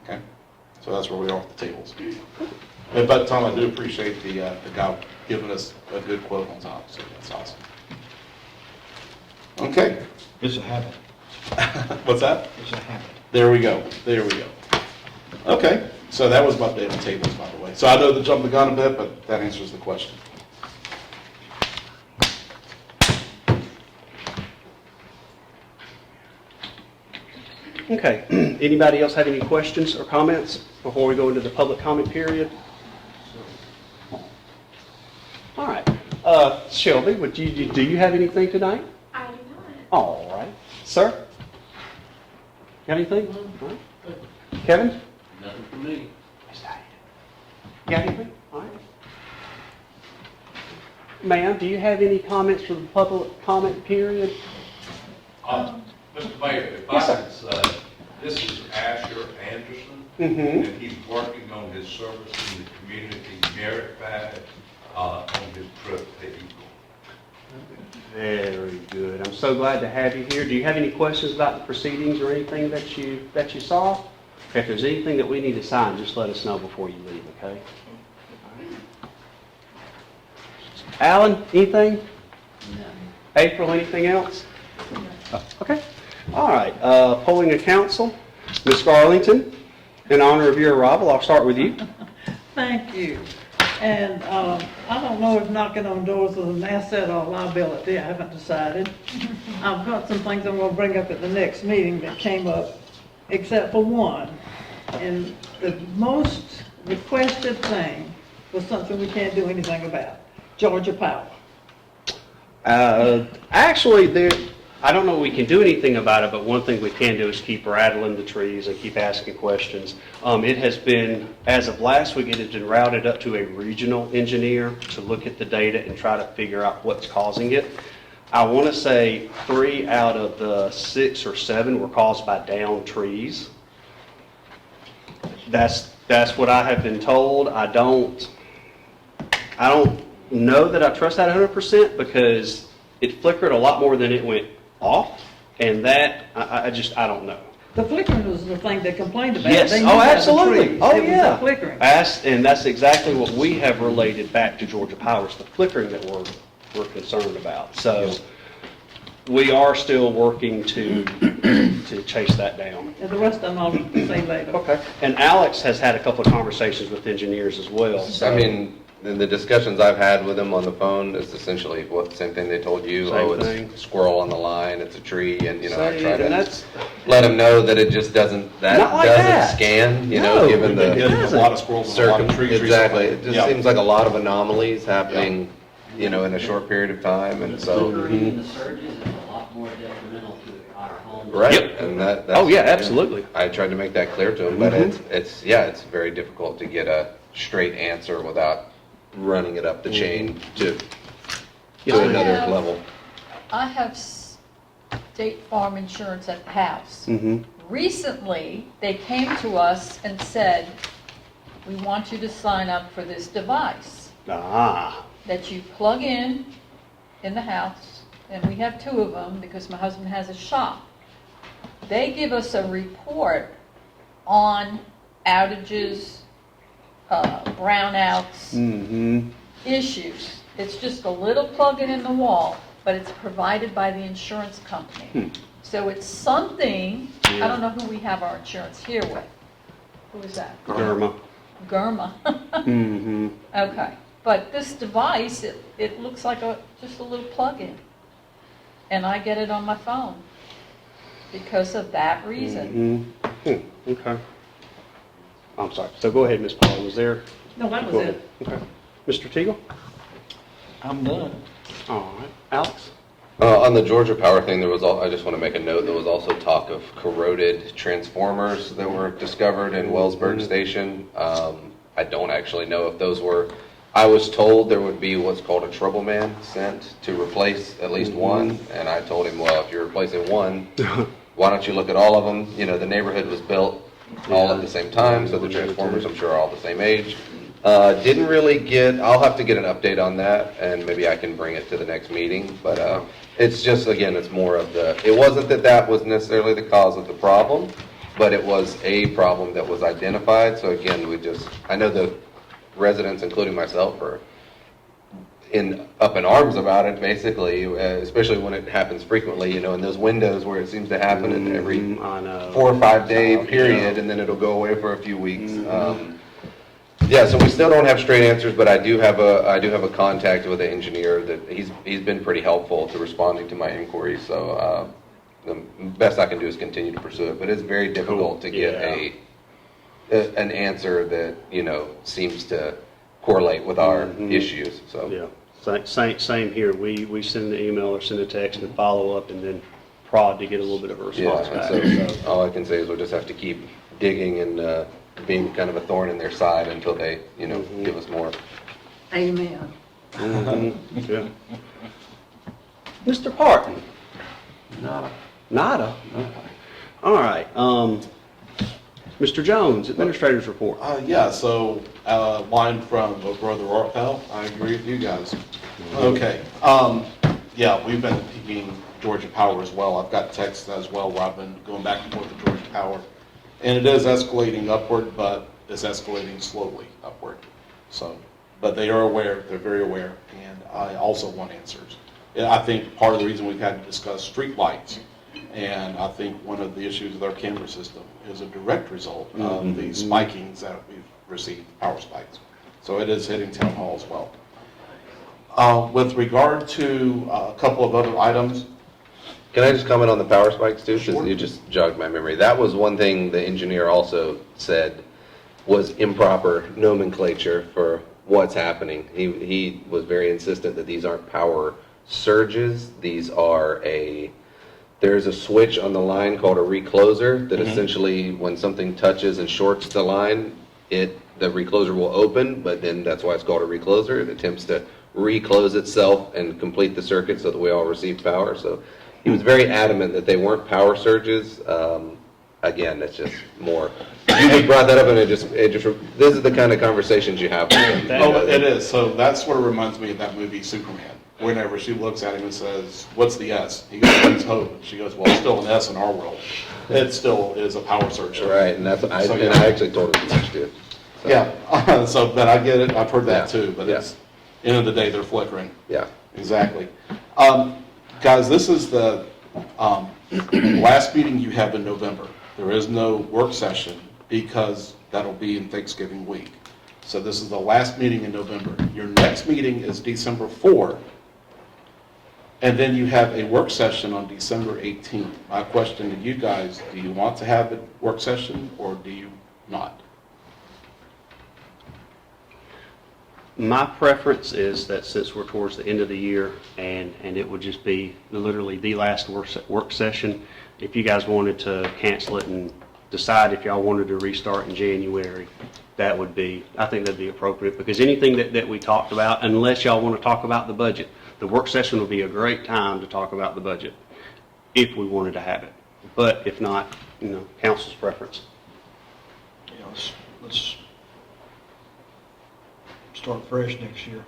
Okay, so that's where we are with the tables. And by the time, I do appreciate the guy giving us a good quote on top, so that's awesome. Okay. It's a habit. What's that? It's a habit. There we go. There we go. Okay, so that was my update on tables, by the way. So I know to jump the gun a bit, but that answers the question. Okay, anybody else have any questions or comments before we go into the public comment period? All right, Shelby, do you have anything tonight? I do not. All right, sir? Got anything? All right. Kevin? Nothing for me. Got anything? All right. Ma'am, do you have any comments for the public comment period? Mr. Mayor, if Yes, I could say, this is Asher Anderson, Mm-hmm. and he's working on his service in the community merit badge on his trip to Eagle. Very good. I'm so glad to have you here. Do you have any questions about the proceedings or anything that you saw? If there's anything that we need to sign, just let us know before you leave, okay? Alan, anything? No. April, anything else? Oh, okay. All right. Polling of council. Ms. Garlington, in honor of your arrival, I'll start with you. Thank you. And I don't know if knocking on doors is an asset or a liability. I haven't decided. I've got some things I'm going to bring up at the next meeting that came up, except for one. And the most requested thing was something we can't do anything about, Georgia Power. Actually, I don't know if we can do anything about it, but one thing we can do is keep rattling the trees and keep asking questions. It has been, as of last week, it has been routed up to a regional engineer to look at the data and try to figure out what's causing it. I want to say 3 out of the 6 or 7 were caused by downed trees. That's what I have been told. I don't know that I trust that 100% because it flickered a lot more than it went off, and that I don't know. The flickering was the thing they complained about. Yes. They knew Oh, about the absolutely. trees. Oh, It was yeah. the flickering. And that's exactly what we have related back to Georgia Power, is the flickering that we're concerned about. So we are still working to chase that down. And the rest of them I'll say later. Okay. And Alex has had a couple of conversations with engineers as well. So. I mean, the discussions I've had with them on the phone is essentially same thing they told you. Same It's thing. a squirrel on the line, it's a tree, and I try and to that's let them know that it just doesn't Not like doesn't that. scan, No, given We've been the getting a lot of squirrels and a lot of trees recently. exactly. It just Yeah. seems like a lot of anomalies happening, in a short period of time, and The so flickering and the surges is a lot more detrimental to our homes. right, Yep. and that's, Oh, yeah, absolutely. I tried to make that clear to them, but Mhm. it's very difficult to get a straight answer without running it up the chain to Yes, ma'am. another Yeah. level. I have State Farm insurance at the house. Mm-hmm. Recently, they came to us and said, we want you to sign up for this device Ah. that you plug in the house, and we have 2 of them because my husband has a shop. They give us a report on outages, brownouts, Mm-hmm. issues. It's just a little plug-in in the wall, but it's provided by the insurance company. So it's something, I Yeah. don't know who we have our insurance here with. Who is that? Germa. Germa. Mm-hmm. Okay, but this device, it looks like just a little plug-in. And I get it on my phone because of that reason. Mm-hmm. Okay. I'm sorry. So go ahead, Ms. Paul. Was there? No, that was Go it. ahead. Okay. Mr. Teagle? I'm done. All right. Alex? On the Georgia Power thing, I just want to make a note, there was also talk of corroded transformers that were discovered in Wellsburg Station. I don't actually know if those were, I was told there would be what's called a trouble man sent to replace at least one, and I told him, well, if you're replacing one, why don't you look at all of them? You know, the neighborhood was built all at the same time, so the transformers, I'm sure, are all the same age. Didn't really I'll have to get an update on that, and maybe I can bring it to the next meeting, but it's just, again, it's more of it wasn't that was necessarily the cause of the problem, but it was a problem that was identified, so again, I know the residents, including myself, are up in arms about it, basically, especially when it happens frequently, you know, in those windows where it seems to happen in every I know. 4 or 5 day period, and then it'll go away for a few weeks. Yeah, so we still don't have straight answers, but I do have a contact with an engineer that he's been pretty helpful to responding to my inquiries. So the best I can do is continue to pursue it, but it's very difficult to get an answer that seems to correlate with our issues. So Yeah. Same here. We send an email or send a text and follow up, and then prod to get a little bit of a response back. So all I can say is we'll just have to keep digging and being kind of a thorn in their side until they, give us more. Amen. Yeah. Mr. Parton? Nada. Nada? All right. Mr. Jones, Administrator's Report. Yeah, so, line from Brother Orpel, I agree with you guys. Okay, yeah, we've been keeping Georgia Power as well. I've got texts as well where I've been going back and forth with Georgia Power. And it is escalating upward, but it's escalating slowly upward. So, but they are aware, they're very aware, and I also want answers. Yeah, I think part of the reason we've had to discuss street lights, and I think one of the issues with our camera system is a direct result of the spikings that we've received, power spikes. So it is hitting town hall as well. With regard to a couple of other items, Can I just comment on the power spikes too? Because Sure. you just jogged my memory. That was one thing the engineer also said was improper nomenclature for what's happening. He was very insistent that these aren't power surges. These are there's a switch on the line called a recloser that essentially when something touches and shorts the line, the recloser will open, but then that's why it's called a recloser. It attempts to reclose itself and complete the circuit so that we all receive power. So he was very adamant that they weren't power surges. Again, it's just more. You just brought that up, and this is the kind of conversations you have. oh, it is. So that sort of reminds me of that movie Superman. Whenever she looks at him and says, "What's the S?" He goes, "It's hope." And she goes, "Well, it's still an S in our world. It still is a power surge." Right, and I actually told him to do it. So, Yeah. So, but I get it. I've heard that Yeah. too. But Yeah. it's end of the day, they're flickering. Yeah. Exactly. Guys, this is the last meeting you have in November. There is no work session because that'll be in Thanksgiving week. So this is the last meeting in November. Your next meeting is December 4, and then you have a work session on December 18th. My question to you guys, do you want to have a work session or do you not? My preference is that since we're towards the end of the year and it would just be literally the last work session, if you guys wanted to cancel it and decide if y'all wanted to restart in January, I think that'd be appropriate, because anything that we talked about, unless y'all want to talk about the budget, the work session would be a great time to talk about the budget if we wanted to have it. But if not, council's preference. Let's start fresh next year.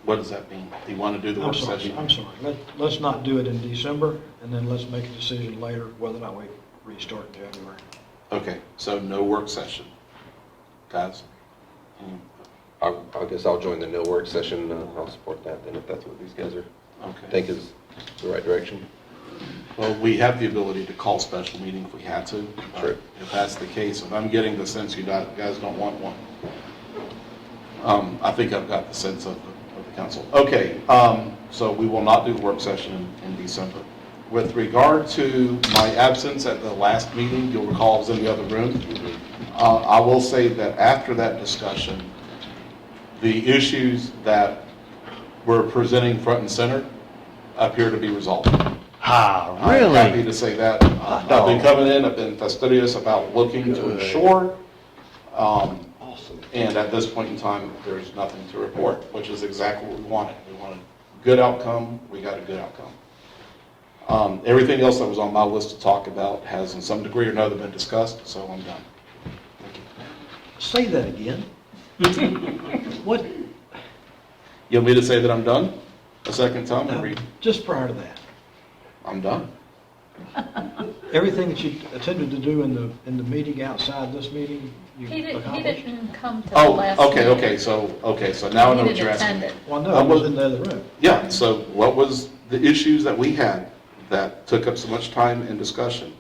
What does that mean? Do you want to do the work session? I'm sorry. Let's not do it in December, and then let's make a decision later whether or not we restart in January. Okay, so no work session. Guys? I guess I'll join the no work session. I'll support that then if that's what these guys think is the right direction. Well, we have the ability to call special meeting if we had to. Sure. If that's the case, if I'm getting the sense you guys don't want one. I think I've got the sense of the council. Okay, so we will not do the work session in December. With regard to my absence at the last meeting, you'll recall I was in the other room. I will say that after that discussion, the issues that we're presenting front and center appear to be resolved. Ah, I'm happy to say that. I've been coming in, I've been fastidious about looking to ensure. Awesome. And at this point in time, there's nothing to report, which is exactly what we wanted. We wanted a good outcome, we got a good outcome. Everything else that was on my list to talk about has in some degree or another been discussed, so I'm done. Say that again. What, You want me to say that I'm done a second time? Or just prior to that, I'm done. everything that you attempted to do in the meeting outside this meeting, you He accomplished? didn't come to the Oh, last okay, meeting. so now I know He what you're didn't asking. attend it. Well, no, I was in the other room. Yeah, so what was the issues that we had that took up so much time and discussion?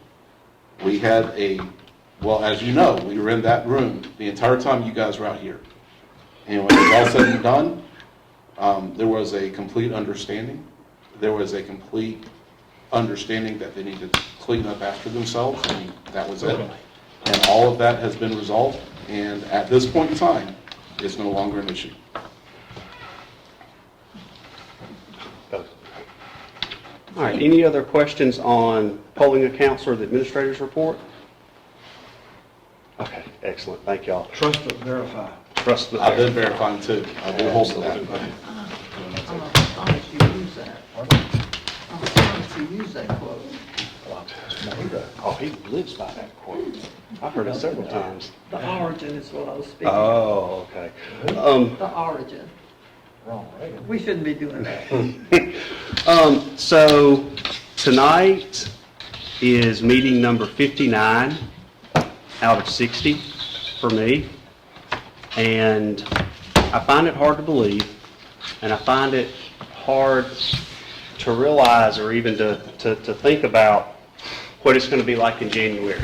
We had well, as you know, we were in that room the entire time you guys were out here. And when it was all said and done, there was a complete understanding. There was a complete understanding that they needed to clean up after themselves, and that was it. And all of that has been resolved, and at this point in time, it's no longer an issue. All right, any other questions on polling accounts or the administrator's report? Okay, excellent, thank y'all. Trust but verify. Trust the. I've been verifying too. I do hold to that. I'm astonished you use that. I'm astonished you use that quote. Oh, he lives by that quote. I've heard it several times. The origin is what I was speaking. Oh, okay. The origin. We shouldn't be doing that. So tonight is meeting number 59 out of 60 for me. And I find it hard to believe, and I find it hard to realize or even to think about what it's going to be like in January.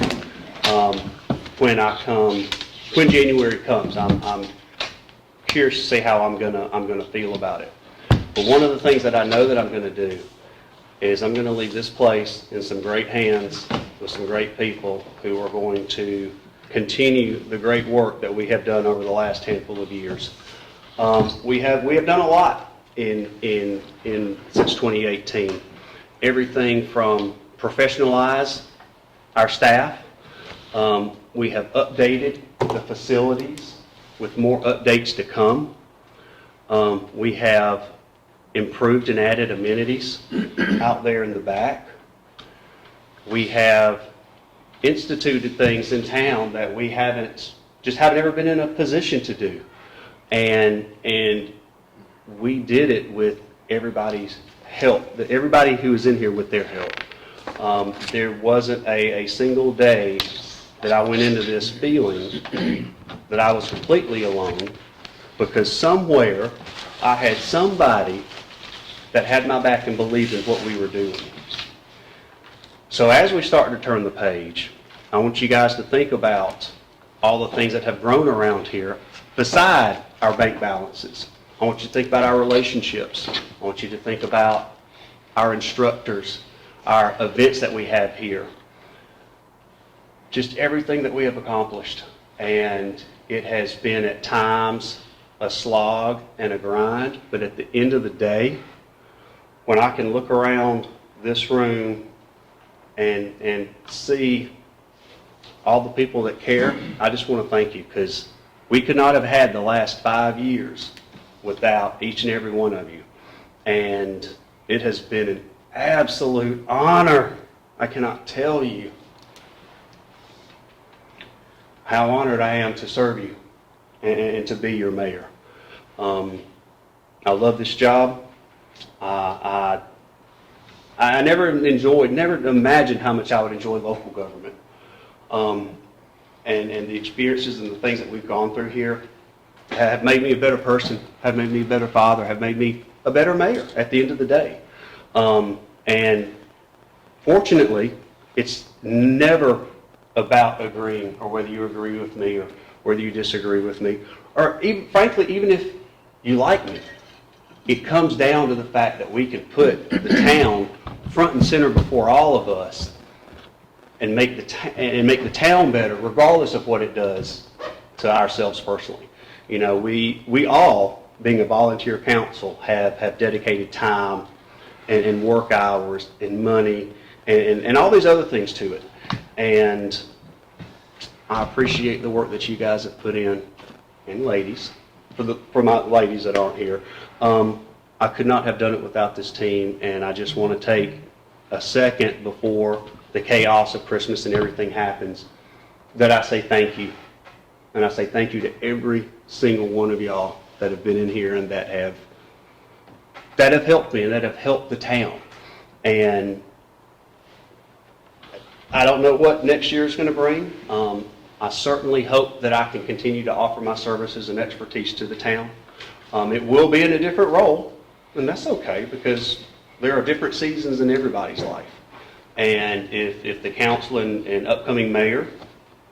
When January comes, I'm curious to see how I'm gonna feel about it. But one of the things that I know that I'm going to do is I'm going to leave this place in some great hands with some great people who are going to continue the great work that we have done over the last handful of years. We have done a lot in since 2018. Everything from professionalize our staff. We have updated the facilities with more updates to come. We have improved and added amenities out there in the back. We have instituted things in town that we haven't ever been in a position to do. And we did it with everybody's help, everybody who was in here with their help. There wasn't a single day that I went into this feeling that I was completely alone, because somewhere I had somebody that had my back and believed in what we were doing. So as we start to turn the page, I want you guys to think about all the things that have grown around here beside our bank balances. I want you to think about our relationships. I want you to think about our instructors, our events that we have here. Just everything that we have accomplished. And it has been at times a slog and a grind, but at the end of the day, when I can look around this room and see all the people that care, I just want to thank you, because we could not have had the last 5 years without each and every one of you. And it has been an absolute honor. I cannot tell you how honored I am to serve you and to be your mayor. I love this job. I never imagined how much I would enjoy local government. And the experiences and the things that we've gone through here have made me a better person, have made me a better father, have made me a better mayor at the end of the day. And Fortunately, it's never about agreeing, or whether you agree with me or whether you disagree with me, or even, frankly, even if you like me. It comes down to the fact that we can put the town front and center before all of us and make the town better, regardless of what it does to ourselves personally. You know, we all, being a volunteer council, have dedicated time and work hours and money and all these other things to it. And I appreciate the work that you guys have put in, and ladies, for my ladies that aren't here. I could not have done it without this team, and I just want to take a second before the chaos of Christmas and everything happens, that I say thank you. And I say thank you to every single one of y'all that have been in here and that have helped me and that have helped the town. And I don't know what next year is going to bring. I certainly hope that I can continue to offer my services and expertise to the town. It will be in a different role, and that's okay, because there are different seasons in everybody's life. And if the council and upcoming mayor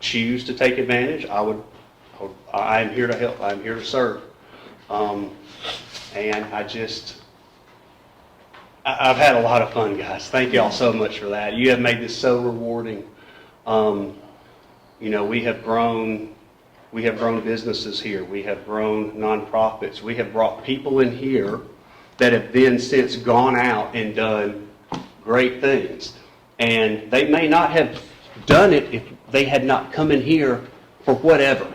choose to take advantage, I am here to help. I am here to serve. And I've had a lot of fun, guys. Thank you all so much for that. You have made this so rewarding. You know, we have grown businesses here. We have grown nonprofits. We have brought people in here that have then since gone out and done great things. And they may not have done it if they had not come in here for whatever,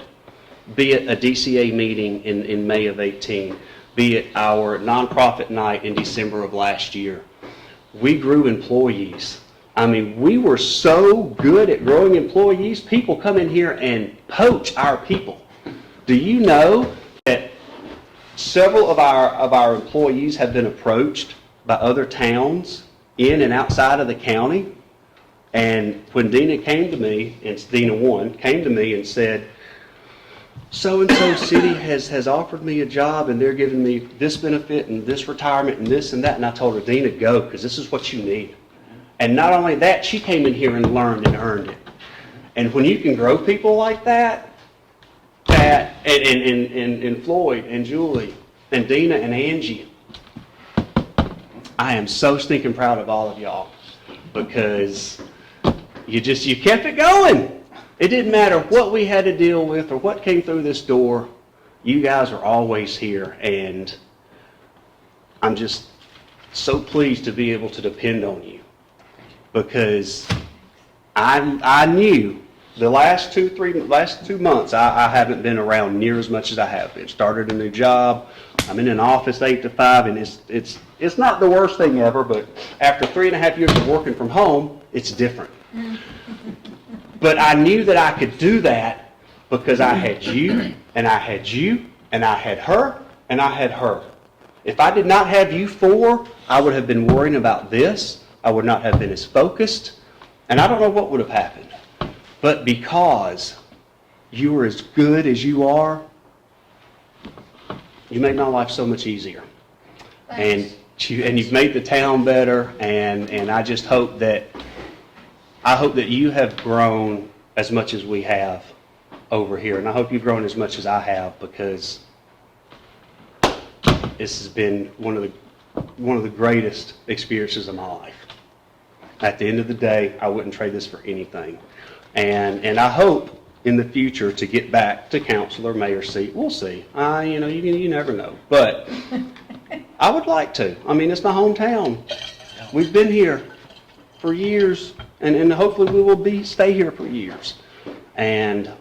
be it a DCA meeting in May of 18, be it our nonprofit night in December of last year. We grew employees. I mean, we were so good at growing employees, people come in here and poach our people. Do you know that several of our employees have been approached by other towns in and outside of the county? And when Dina came to me, and Dina 1 came to me and said, so-and-so city has offered me a job and they're giving me this benefit and this retirement and this and that. And I told her, Dina, go, because this is what you need. And not only that, she came in here and learned and earned it. And when you can grow people like that, and Floyd and Julie and Dina and Angie, I am so stinking proud of all of y'all, because you kept it going. It didn't matter what we had to deal with or what came through this door. You guys are always here, and I'm just so pleased to be able to depend on you, because I knew the last 2 months I haven't been around near as much as I have been. Started a new job. I'm in an office 8 to 5, and it's not the worst thing ever, but after 3.5 years of working from home, it's different. But I knew that I could do that because I had you, and I had you, and I had her, and I had her. If I did not have you four, I would have been worrying about this. I would not have been as focused, and I don't know what would have happened. But because you are as good as you are, you made my life so much easier. Thanks. And you've made the town better, and I just hope that you have grown as much as we have over here. And I hope you've grown as much as I have, because this has been one of the greatest experiences of my life. At the end of the day, I wouldn't trade this for anything. And I hope in the future to get back to council or mayor seat. We'll see. You never know. But I would like to. I mean, it's my hometown. We've been here for years, and hopefully we will stay here for years. And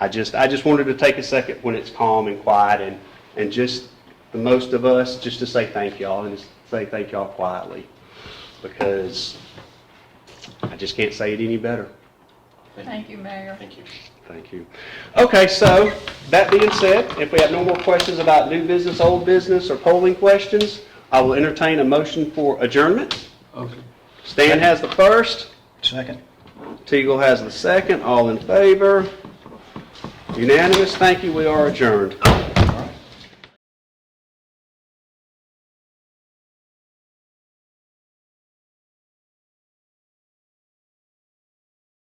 I just wanted to take a second when it's calm and quiet, and just the most of us, just to say thank y'all, and just say thank y'all quietly, because I just can't say it any better. Thank you, Mayor. Thank you. Thank you. Okay, so that being said, if we have no more questions about new business, old business, or polling questions, I will entertain a motion for adjournment. Okay. Stan has the first. Second. Teagle has the second. All in favor? Unanimous. Thank you. We are adjourned.